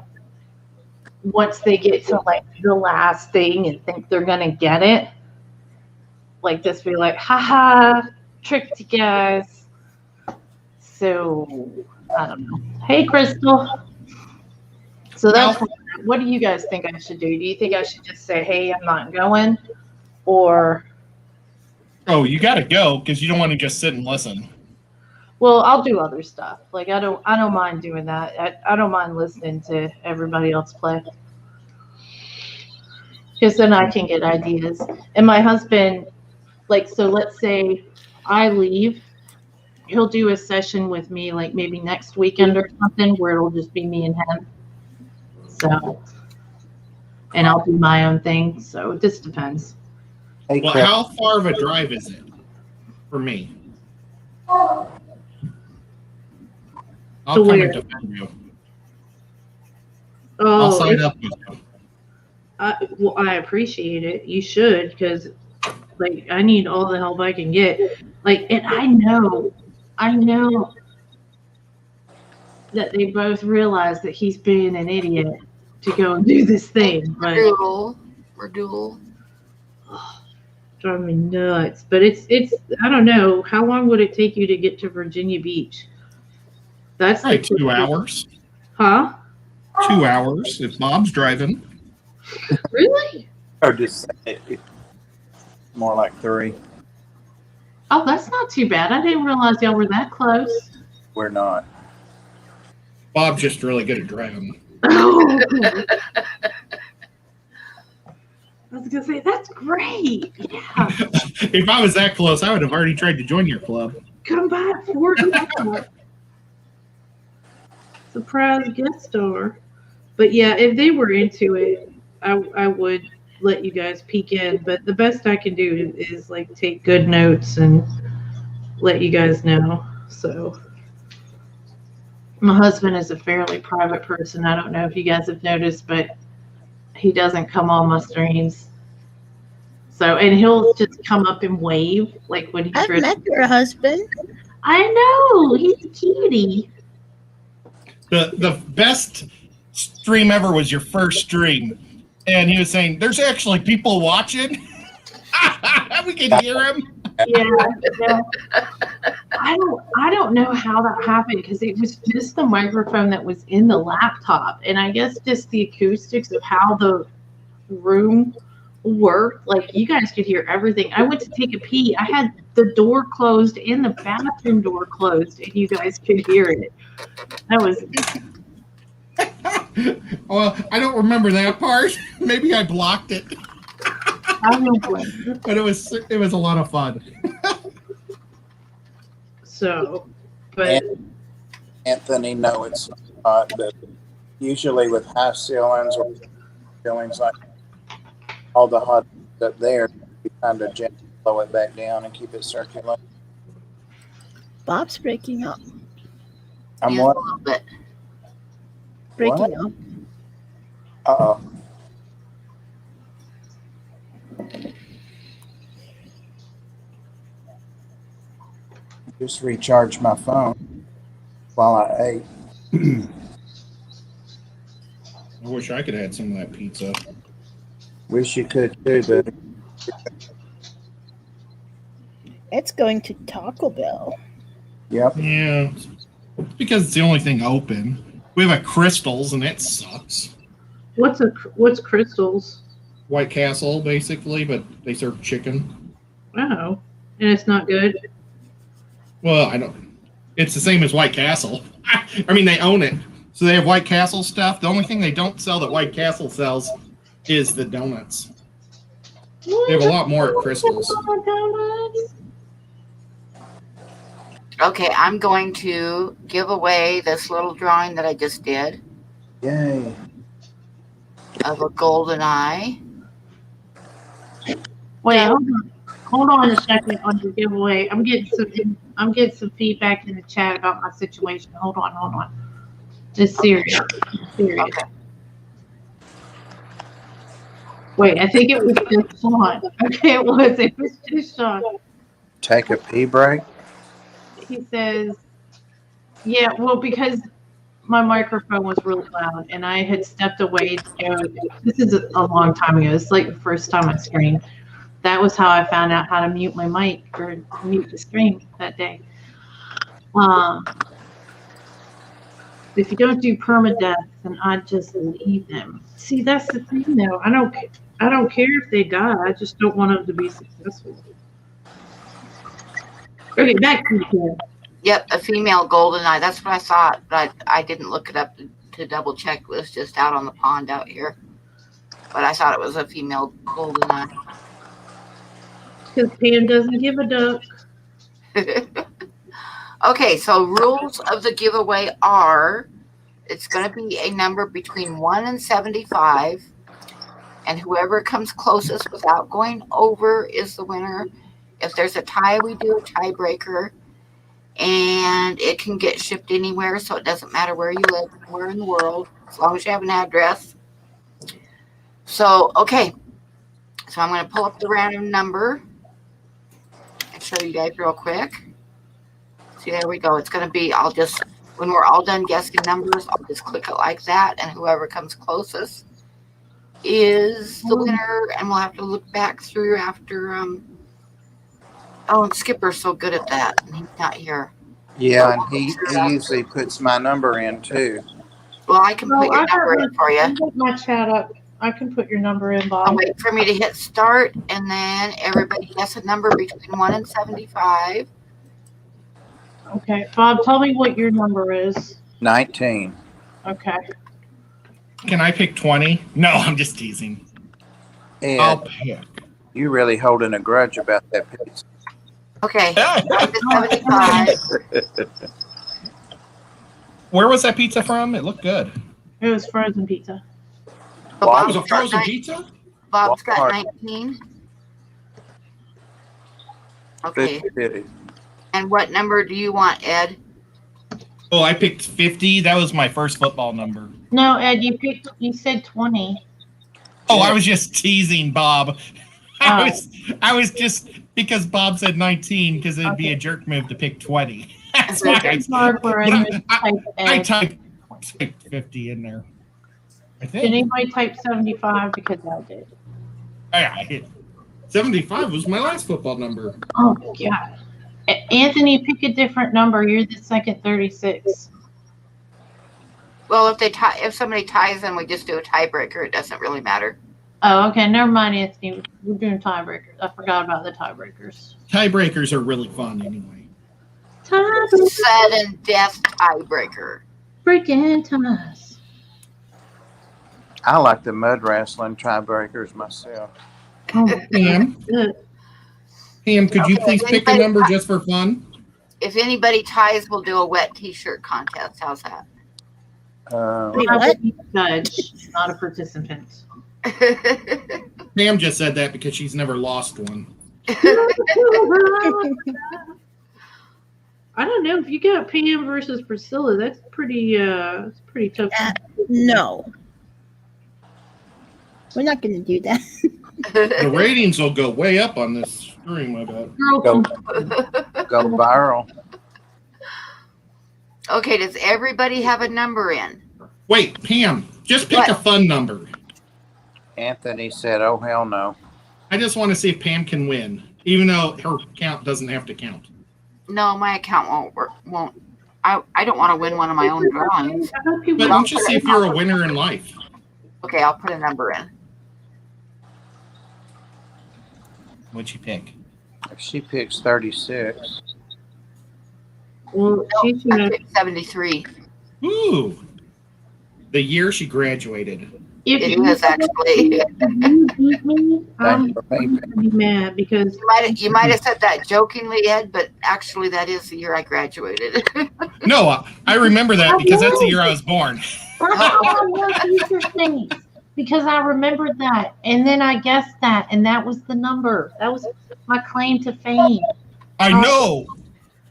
once they get to like the last thing and think they're going to get it. Like, just be like, haha, tricked you guys. So, I don't know. Hey, Crystal. So that's what do you guys think I should do? Do you think I should just say, hey, I'm not going? Or, Oh, you got to go because you don't want to just sit and listen. well, I'll do other stuff. Like, I don't mind doing that. I don't mind listening to everybody else play. Because then I can get ideas. And my husband, like, so let's say I leave, he'll do a session with me, like maybe next weekend or something, where it'll just be me and him. So, and I'll do my own thing. So it just depends. Hey, Well, Craig. how far of a drive is it for me? To I'll come where? and defend you. I'll Oh, sign up with you. well, I appreciate it. You should, because like I need all the help I can get. Like, and I know that they both realize that he's being an idiot to go and do this thing, but We're dual. drive me nuts. But it's I don't know, how long would it take you to get to Virginia Beach? That's Probably 2 hours. Huh? 2 hours if Bob's driving. Really? Or just say it. More like 3. Oh, that's not too bad. I didn't realize y'all were that close. We're not. Bob's just really good at driving. Oh. I was gonna say that's great. Yeah, If I was that close, I would have already tried to join your club. come by at 4 o'clock. Surprise guest star. But yeah, if they were into it, I would let you guys peek in. But the best I can do is like take good notes and let you guys know. So my husband is a fairly private person. I don't know if you guys have noticed, but he doesn't come on my streams. So, and he'll just come up and wave like when he's I've ready. met your husband. I know, he's a cutie. The best stream ever was your first stream. And he was saying, there's actually people watching. We can hear him. Yeah. I don't know how that happened because it was just the microphone that was in the laptop, and I guess just the acoustics of how the room worked. Like you guys could hear everything. I went to take a pee. I had the door closed and the bathroom door closed, and you guys could hear it. That was. Well, I don't remember that part. Maybe I blocked it, I don't blame you. but it was a lot of fun. So, but Anthony, no, it's not. But usually with high ceilings or ceilings like all the hot up there, you kind of gently blow it back down and keep it circulating. Bob's breaking up. I'm Yeah, what? a little bit. Breaking up. Uh-oh. Just recharged my phone while I ate. I wish I could have had some of that pizza. Wish you could too, but It's going to Taco Bell. yep. Yeah, it's because it's the only thing open. We have a Crystals, and it sucks. what's Crystals? White Castle, basically, but they serve chicken. Oh, and it's not good. Well, I don't. It's the same as White Castle. I mean, they own it, so they have White Castle stuff. The only thing they don't sell that White Castle sells is the donuts. They have a lot more at Crystals. Okay, I'm going to give away this little drawing that I just did Yay. of a golden eye. Wait, hold on a second on your giveaway. I'm getting some feedback in the chat about my situation. Hold on. Just serious. Serious. Okay. Wait, I think it was just Sean. Okay, it was just Sean. Take a pee break. He says, yeah, well, because my microphone was really loud and I had stepped away to go. This is a long time ago. It's like the first time I streamed. That was how I found out how to mute my mic or mute the stream that day. If you don't do permadeath, then I'd just leave them. See, that's the thing, though. I don't care if they die. I just don't want them to be successful. Okay, back to you. Yep, a female golden eye. That's what I thought, but I didn't look it up to double check. It was just out on the pond out here. But I thought it was a female golden eye. Because Pam doesn't give a duck. Okay, so rules of the giveaway are it's going to be a number between 1 and 75, and whoever comes closest without going over is the winner. If there's a tie, we do a tiebreaker, and it can get shipped anywhere, so it doesn't matter where you live, anywhere in the world, as long as you have an address. So, okay, so I'm going to pull up the random number and show you guys real quick. See, there we go. It's going to be, when we're all done guessing numbers, I'll just click it like that, and whoever comes closest is the winner, and we'll have to look back through after, and Skipper's so good at that, and he's not here. Yeah, and he usually puts my number in too. Well, I can put your number in for you. I put my chat up. I can put your number in, Bob. I'll wait for me to hit start, and then everybody guess a number between 1 and 75. Okay, Bob, tell me what your number is. 19. Okay. Can I pick 20? No, I'm just teasing. I'll Ed, pick. you really holding a grudge about that pizza. Okay. Up to 75. Where was that pizza from? It looked good. It was frozen pizza. So Wow. It was Bob's a got frozen nine- pizza? Bob's got Walmart. 19. Okay. 50. And what number do you want, Ed? Oh, I picked 50. That was my first football number. No, Ed, you said 20. Oh, I was just teasing Bob. Oh. I was just because Bob said 19 because it'd be a jerk move to pick 20. That's why It's hard for but us to type I Ed. typed 50 in there. I Did think. anybody type 75? Because I did. I hit 75 was my last football number. Oh, God. Anthony, pick a different number. You're the second 36. Well, if somebody ties, then we just do a tiebreaker. It doesn't really matter. Oh, okay. Never mind, Anthony. We're doing tiebreakers. I forgot about the tiebreakers. Tiebreakers are really fun anyway. Tiebreakers. Sudden death tiebreaker. Freaking ties. I like the mud wrestling tiebreakers myself. Oh, Pam, good. Pam, could you Okay, please pick a anybody- number just for fun? If anybody ties, we'll do a wet T-shirt contest. How's that? Wait, I what? would be a judge, not a participant. Pam just said that because she's never lost one. I don't know if you got Pam versus Priscilla. That's pretty. It's pretty tough. No. We're not going to do that. The ratings will go way up on this stream, I bet. Girl, Go, go viral. Okay, does everybody have a number in? Wait, Pam, just pick What? a fun number. Anthony said, "Oh hell no." I just want to see if Pam can win, even though her count doesn't have to count. No, my account won't work. Won't. I don't want to win one of my own drawings. I hope you But win. don't you see if you're a winner in life? Okay, I'll put a number in. What'd you pick? If she picks 36, Well, she's I gonna. picked 73. Ooh, the year she graduated. If It you is actually. you beat me, I'm thank you for me. gonna be mad because You might have said that jokingly, Ed, but actually that is the year I graduated. No, I remember that because that's the year I was born. I love future things because I remembered that, and then I guessed that, and that was the number. That was my claim to fame. I know.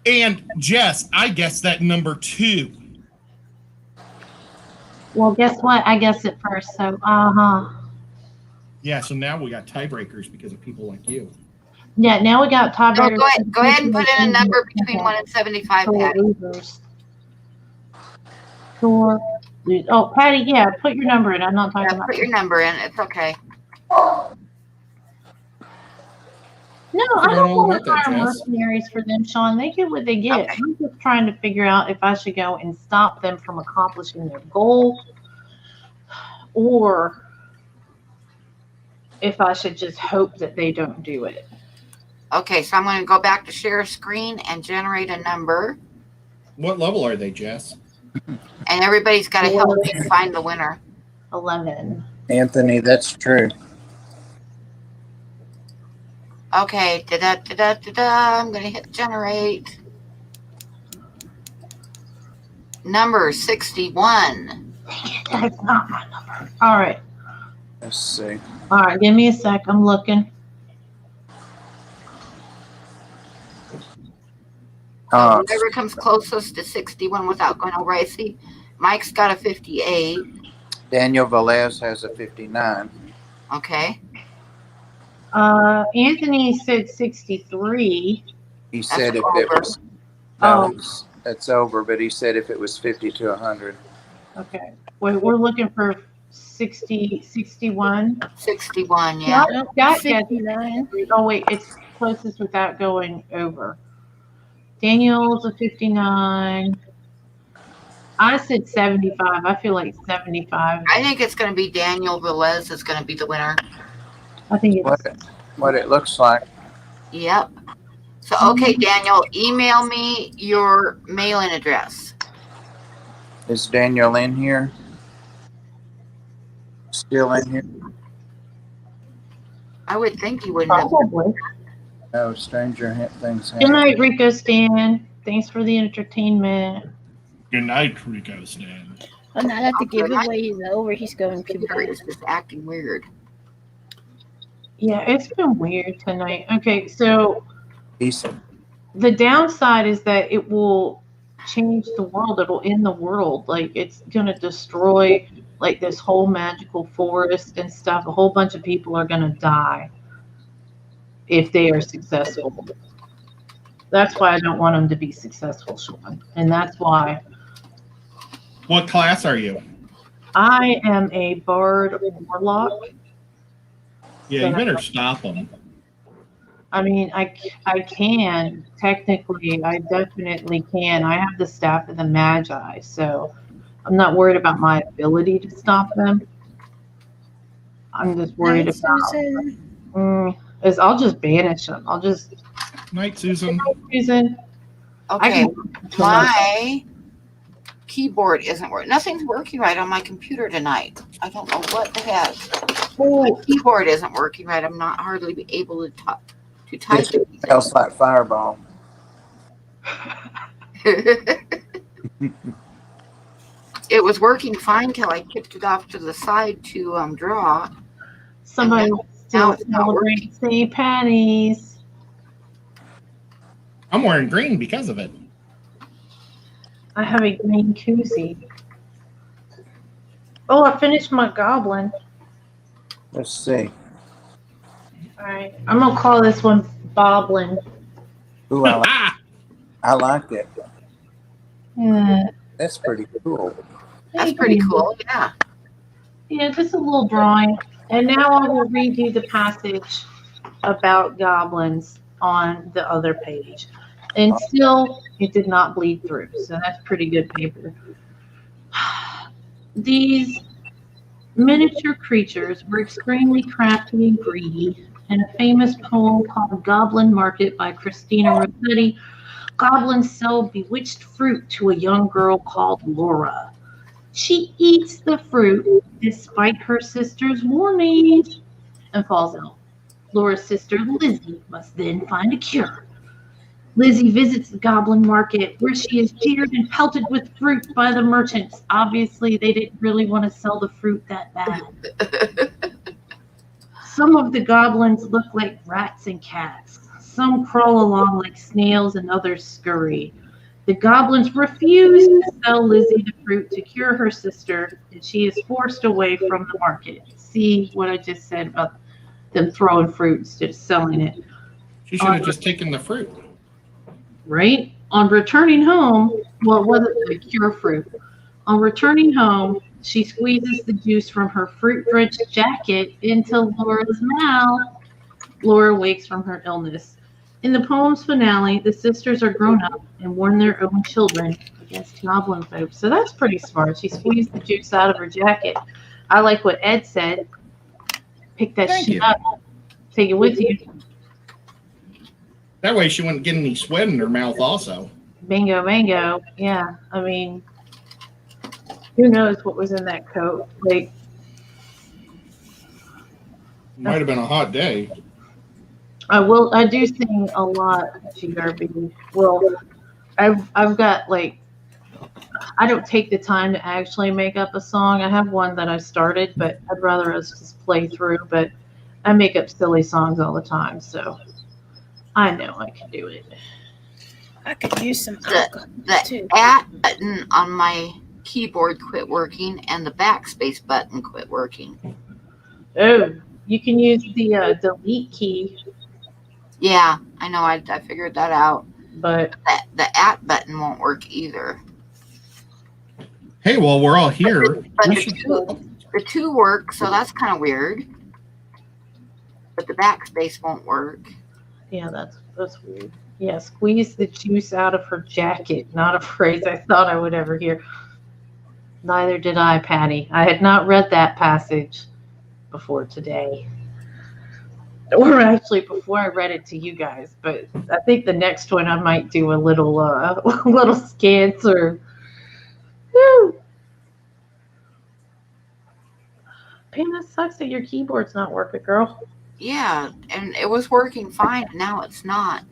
And Jess, I guessed that number 2. Well, guess what? I guessed it first, so Yeah, so now we got tiebreakers because of people like you. Yeah, now we got No, tiebreakers. go ahead and put in a number between 1 and 75, Patty. Sure. Oh, Patty, yeah, put your number in. I'm not talking Yeah, about. put your number in. It's okay. No, I I forgot don't all want to about that, hire Jess. mercenaries for them, Sean. They get what they get. Okay. I'm just trying to figure out if I should go and stop them from accomplishing their goal, or if I should just hope that they don't do it. Okay, so I'm going to go back to share screen and generate a number. What level are they, Jess? And everybody's got to help me find the winner. 11. Anthony, that's true. Okay, da-da-da-da-da-da. I'm going to hit generate. Number 61. That's not my number. All right. Let's see. All right. Give me a sec. I'm looking. Whoever comes closest to 61 without going over. I see Mike's got a 58. Daniel Velez has a 59. Okay. Anthony said 63. He said if over. it was, no, it's over, but he said if it was 50 to 100. Okay. Wait, we're looking for 61. 61, yeah. Got 59. Oh, wait. It's closest without going over. Daniel's a 59. I said 75. I feel like 75. I think it's going to be Daniel Velez is going to be the winner. I think it's. What it looks like. Yep. So, okay, Daniel, email me your mailing address. Is Daniel in here? Still in here? I would think you wouldn't have. Probably. No, things Good happen. night, Rico Stan. Thanks for the entertainment. Good night, Rico Stan. Well, now that the giveaway is over, he's going The computer to is just acting weird. Yeah, it's been weird tonight. Okay, so Peace. the downside is that it will change the world. It'll end the world. Like, it's going to destroy like this whole magical forest and stuff. A whole bunch of people are going to die if they are successful. That's why I don't want them to be successful, Sean. And that's why What class are you? I am a bard warlock. Yeah, you better stop them. I mean, I can. Technically, I definitely can. I have the staff of the Magi, so I'm not worried about my ability to stop them. I'm just worried Night, about Susan. is I'll just banish them. I'll just Night, Susan. Susan. I Okay, can my keyboard isn't working. Nothing's working right on my computer tonight. I don't know what the heck. My keyboard isn't working right. I'm not hardly able to type. It smells like Fireball. It was working fine till I kicked it off to the side to draw. Somebody now still it's not celebrate St. Patty's. I'm wearing green because of it. I have a green koozie. Oh, I finished my goblin. Let's see. All right, I'm gonna call this one Boblin. Ooh, I like it. Yeah, That's pretty cool. That's pretty cool. Yeah. Yeah, just a little drawing. And now I will read you the passage about goblins on the other page. And still, it did not bleed through, so that's pretty good paper. These miniature creatures were extremely crafty and greedy. In a famous poem called Goblin Market by Christina Rossetti, goblins sell bewitched fruit to a young girl called Laura. She eats the fruit despite her sister's warnings and falls ill. Laura's sister Lizzie must then find a cure. Lizzie visits the goblin market where she is jeered and pelted with fruit by the merchants. Obviously, they didn't really want to sell the fruit that bad. Some of the goblins look like rats and cats. Some crawl along like snails and others scurry. The goblins refuse to sell Lizzie the fruit to cure her sister, and she is forced away from the market. See what I just said about them throwing fruit instead of selling it. She should have just taken the fruit. Right? On returning home, well, it wasn't the cure fruit. On returning home, she squeezes the juice from her fruit-drenched jacket into Laura's mouth. Laura wakes from her illness. In the poem's finale, the sisters are grown up and warn their own children against goblin folk. So that's pretty smart. She squeezed the juice out of her jacket. I like what Ed said. Pick that Thank shit you. up. Take it with you. That way she wouldn't get any sweat in her mouth also. Bingo, mango. Yeah, I mean, who knows what was in that coat? Like, Might have been a hot day. I do sing a lot, GRB. Well, I've got like, I don't take the time to actually make up a song. I have one that I started, but I'd rather us just play through. But I make up silly songs all the time, so I know I can do it. I could use some alcohol The too. at button on my keyboard quit working and the backspace button quit working. Oh, you can use the delete key, Yeah, I know. I figured that out. but The at button won't work either. Hey, well, we're all here. But We the should- the two work, so that's kind of weird. But the backspace won't work. yeah, that's weird. Yeah, squeeze the juice out of her jacket. Not a phrase I thought I would ever hear. Neither did I, Patty. I had not read that passage before today. Or actually before I read it to you guys. But I think the next one I might do a little little scans or whew. Pam, that sucks that your keyboard's not working, girl. Yeah, and it was working fine. And now it's not.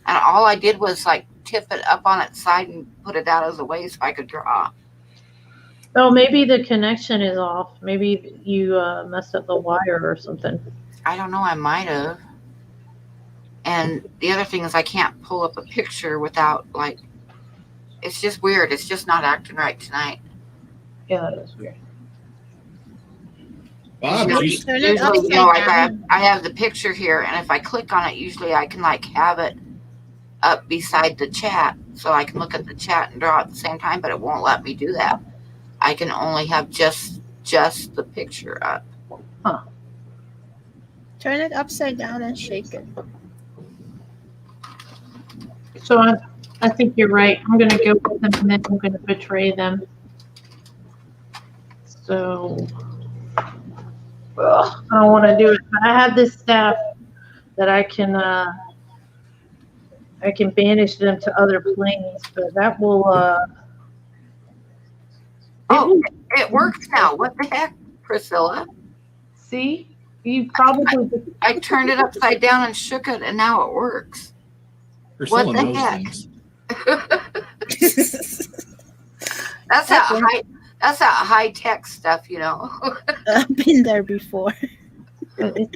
And all I did was like tip it up on its side and put it out as a way so I could draw. Oh, maybe the connection is off. Maybe you messed up the wire or something. I don't know. I might have. And the other thing is I can't pull up a picture without like. It's just weird. It's just not acting right tonight. Yeah, that is weird. Bob, Usually, you, Turn it usually, upside like down. I have the picture here, and if I click on it, usually I can like have it up beside the chat, so I can look at the chat and draw at the same time. But it won't let me do that. I can only have just the picture up. Turn it upside down and shake it. So I think you're right. I'm going to go with them and then I'm going to betray them. So, I don't want to do it. But I have this staff that I can banish them to other planes, but that will. Oh, it works now. What the heck, Priscilla? See, you probably. I turned it upside down and shook it, and now it works. Priscilla What the knows heck? things. That's that high tech stuff, you know. I've been there before. That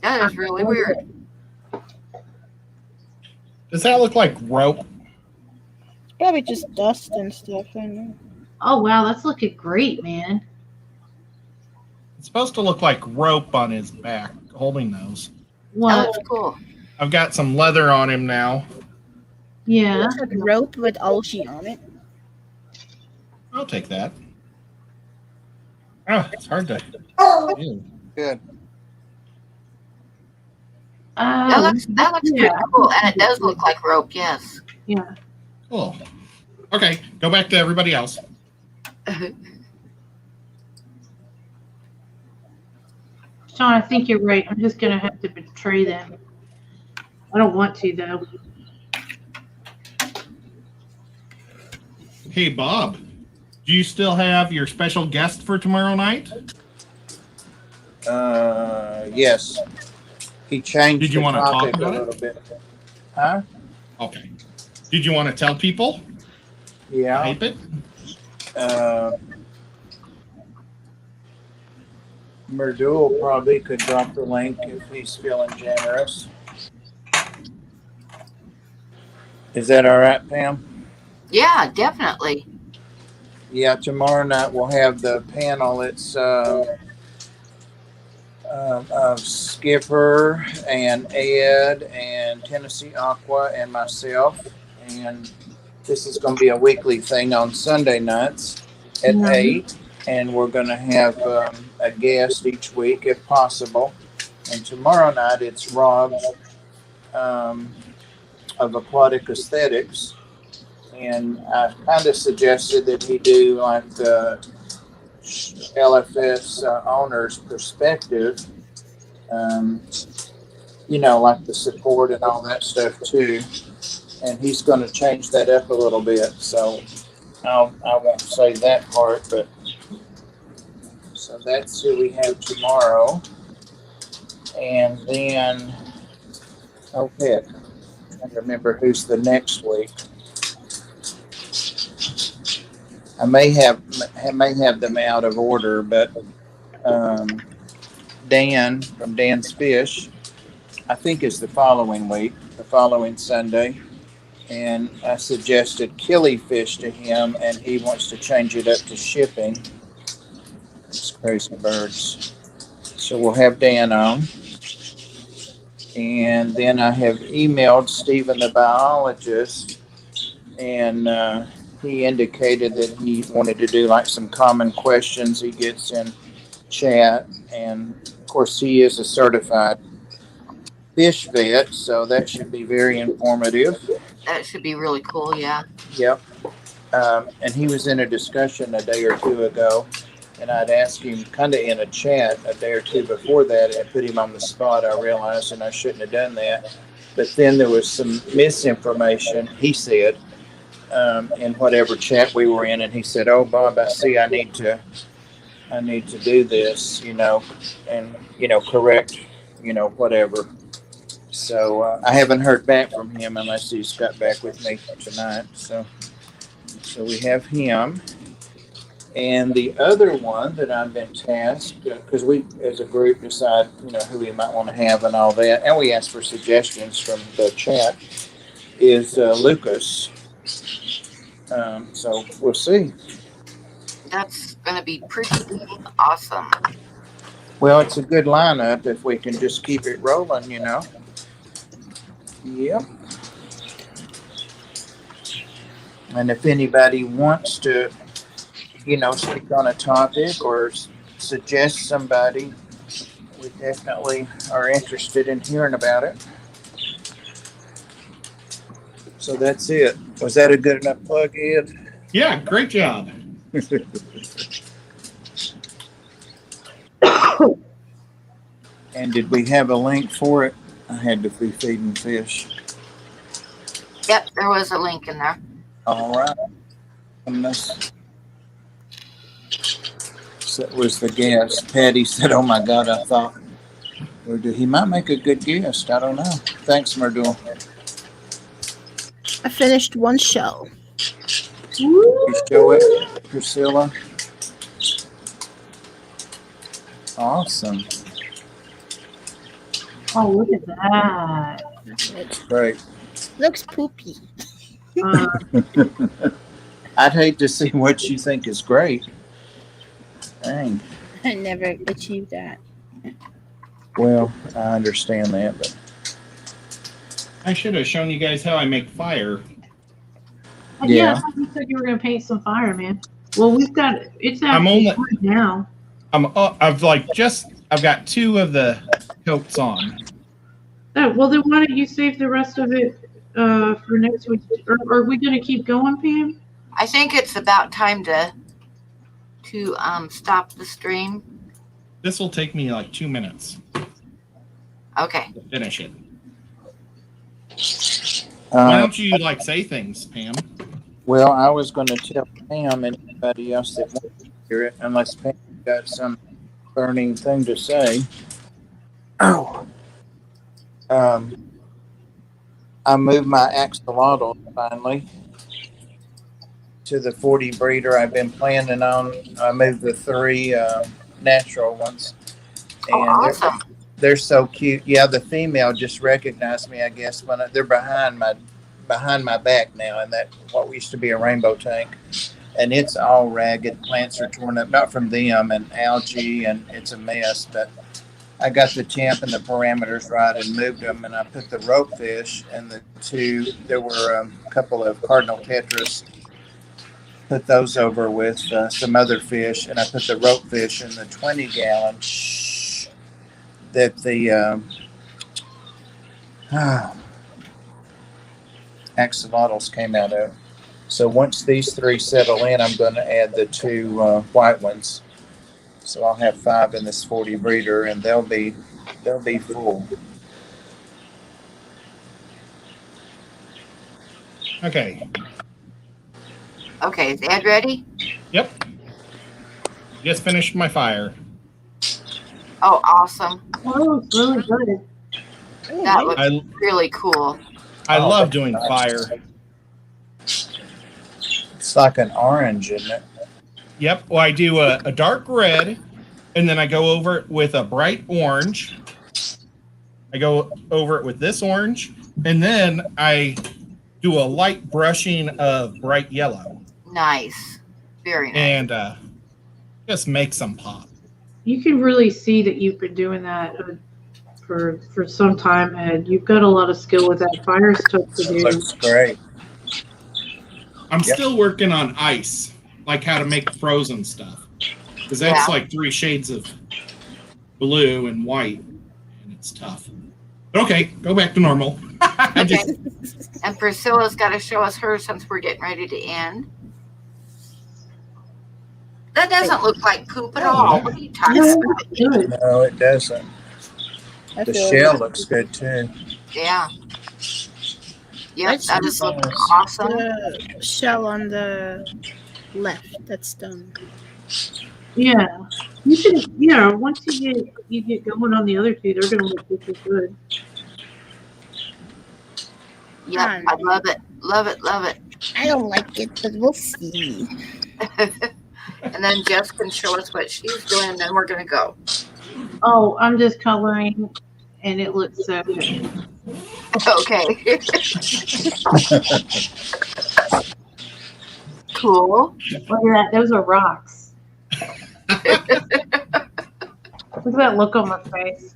is really weird. Does that look like rope? Probably just dust and stuff. I know. Oh wow, that's looking great, man. It's supposed to look like rope on his back, holding those. That What? looks cool. I've got some leather on him now. Yeah. It's like rope with algae on it. I'll take that. Oh, it's hard to. Ew. Good. That looks pretty yeah. cool, and it does look like rope. Yes. Yeah. Cool. Okay, go back to everybody else. Sean, I think you're right. I'm just gonna have to betray them. I don't want to though. Hey, Bob, do you still have your special guest for tomorrow night? Yes. He changed Did you the wanna talk topic about a it? little bit. Huh? Okay. Did you want to tell people? Yeah. Hype it? Merdul probably could drop the link if he's feeling generous. Is that all right, Pam? Yeah, definitely. Yeah, tomorrow night we'll have the panel. It's Skipper and Ed and Tennessee Aqua and myself. And this is going to be a weekly thing on Sunday nights at 8. And we're going to have a guest each week if possible. And tomorrow night it's Rob of Aquatic Aesthetics. And I kind of suggested that he do like the LFS owner's perspective, like the support and all that stuff too. And he's going to change that up a little bit. So I won't say that part, but so that's who we have tomorrow. And then, oh heck, I can't remember who's the next week. I may have them out of order, but Dan from Dan's Fish, I think is the following Sunday. And I suggested killifish to him, and he wants to change it up to shipping. It's crazy birds. So we'll have Dan on. And then I have emailed Stephen the biologist, and he indicated that he wanted to do like some common questions he gets in chat. And of course, he is a certified fish vet, so that should be very informative. That should be really cool. Yeah. Yep. And he was in a discussion a day or two ago, and I'd asked him kind of in a chat a day or two before that, and put him on the spot. I realized, and I shouldn't have done that. But then there was some misinformation, he said, in whatever chat we were in, and he said, "Oh, Bob, I see I need to I need to do this, and, correct, whatever. So I haven't heard back from him unless he's got back with me tonight. So we have him. And the other one that I've been tasked, because we as a group decide, who we might want to have and all that, and we ask for suggestions from the chat, is Lucas. So we'll see. That's going to be pretty awesome. Well, it's a good lineup if we can just keep it rolling, Yep. And if anybody wants to, speak on a topic or suggest somebody, we definitely are interested in hearing about it. So that's it. Was that a good enough plug, Ed? Yeah, great job. And did we have a link for it? I had to be feeding fish. Yep, there was a link in there. All right. Unless that was the guest. Patty said, "Oh my God, I thought he might make a good guest." I don't know. Thanks, Merdul. I finished one shell. You show it, Priscilla. Awesome. Oh, look at that. It Great. looks poopy. I'd hate to see what you think is great. Dang. I never achieved that. Well, I understand that, but I should have shown you guys how I make fire. Yeah, I thought you said you were going to paint some fire, man. Well, it's I'm actually only- good now. I've got 2 of the coats on. Oh, well, then why don't you save the rest of it for next week? Or are we going to keep going, Pam? I think it's about time to stop the stream. This will take me like 2 minutes Okay. to finish it. Why don't you say things, Pam? well, I was going to tell Pam and anybody else that wants to hear it, unless Pam got some burning thing to say. Oh. I moved my axolotl finally to the 40 breeder I've been planning on. I moved the 3 natural ones. Oh, awesome. They're so cute. Yeah, the female just recognized me, I guess, when they're behind my back now, and that what used to be a rainbow tank. And it's all ragged. Plants are torn up, not from them, and algae, and it's a mess. But I got the temp and the parameters right and moved them, and I put the rope fish and the 2. There were a couple of cardinal tetras. Put those over with some other fish, and I put the rope fish in the 20-gallon that the axolotls came out of. So once these 3 settle in, I'm going to add the 2 white ones. So I'll have 5 in this 40 breeder, and they'll be full. Okay. Okay, is Ed ready? Yep. Just finished my fire. Oh, awesome. Oh, it's really good. That looks I really cool. love doing fire. It's like an orange, isn't it? Yep. Well, I do a dark red, and then I go over it with a bright orange. I go over it with this orange, and then I do a light brushing of bright yellow. Nice. Very nice. And just make some pop. You can really see that you've been doing that for some time, Ed. You've got a lot of skill with that. Fire's tough to do. Looks great. I'm Yep. still working on ice, like how to make frozen stuff. Because that's Yeah. like 3 shades of blue and white, and it's tough. But okay, go back to normal. I Okay. just, And Priscilla's got to show us hers since we're getting ready to end. That doesn't look like poop at all. What are you talking Yeah, about? good. No, it doesn't. I The feel shell looks good too. Yeah. Yep, That's that is looking nice. awesome. the shell on the left. That's done. Yeah. You should, once you get going on the other two, they're gonna look just as good. Yep, I love it. Love it, love it. I don't like it, but we'll see. And then Jess can show us what she's doing, and then we're going to go. Oh, I'm just coloring, and it looks so good. Okay. Cool. Look at that. Those are rocks. Look at that look on my face.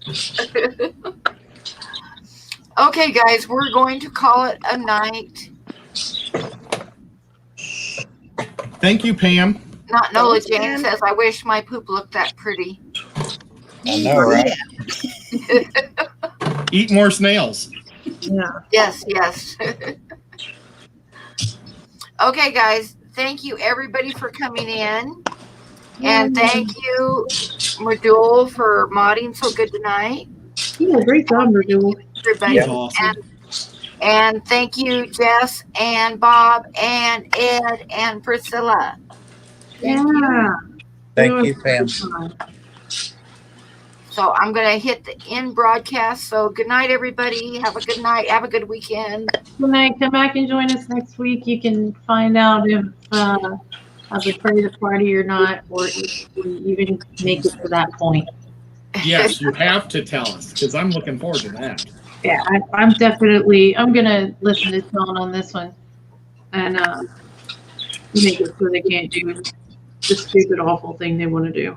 Okay, guys, we're going to call it a night. Thank you, Pam. Not Nola Thanks, Jane Pam. says, I wish my poop looked that pretty. I know, right? Eat more snails. Yeah. Yes, yes. Okay, guys, thank you everybody for coming in. And thank you, Merdul, for modding so good tonight. Yeah, great job, Merdul. Everybody. Yeah. Awesome. And thank you, Jess and Bob and Ed and Priscilla. Yeah. Thank you, Pam. So I'm going to hit the end broadcast. So good night, everybody. Have a good night. Have a good weekend. Good night. Come back and join us next week. You can find out if I betray the party or not, or if we even make it to that point. Yes, you have to tell us because I'm looking forward to that. Yeah, I'm going to listen to Sean on this one and make it so they can't do the stupid, awful thing they want to do.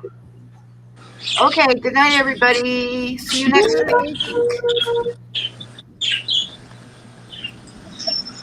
Okay, good night, everybody. See you next week.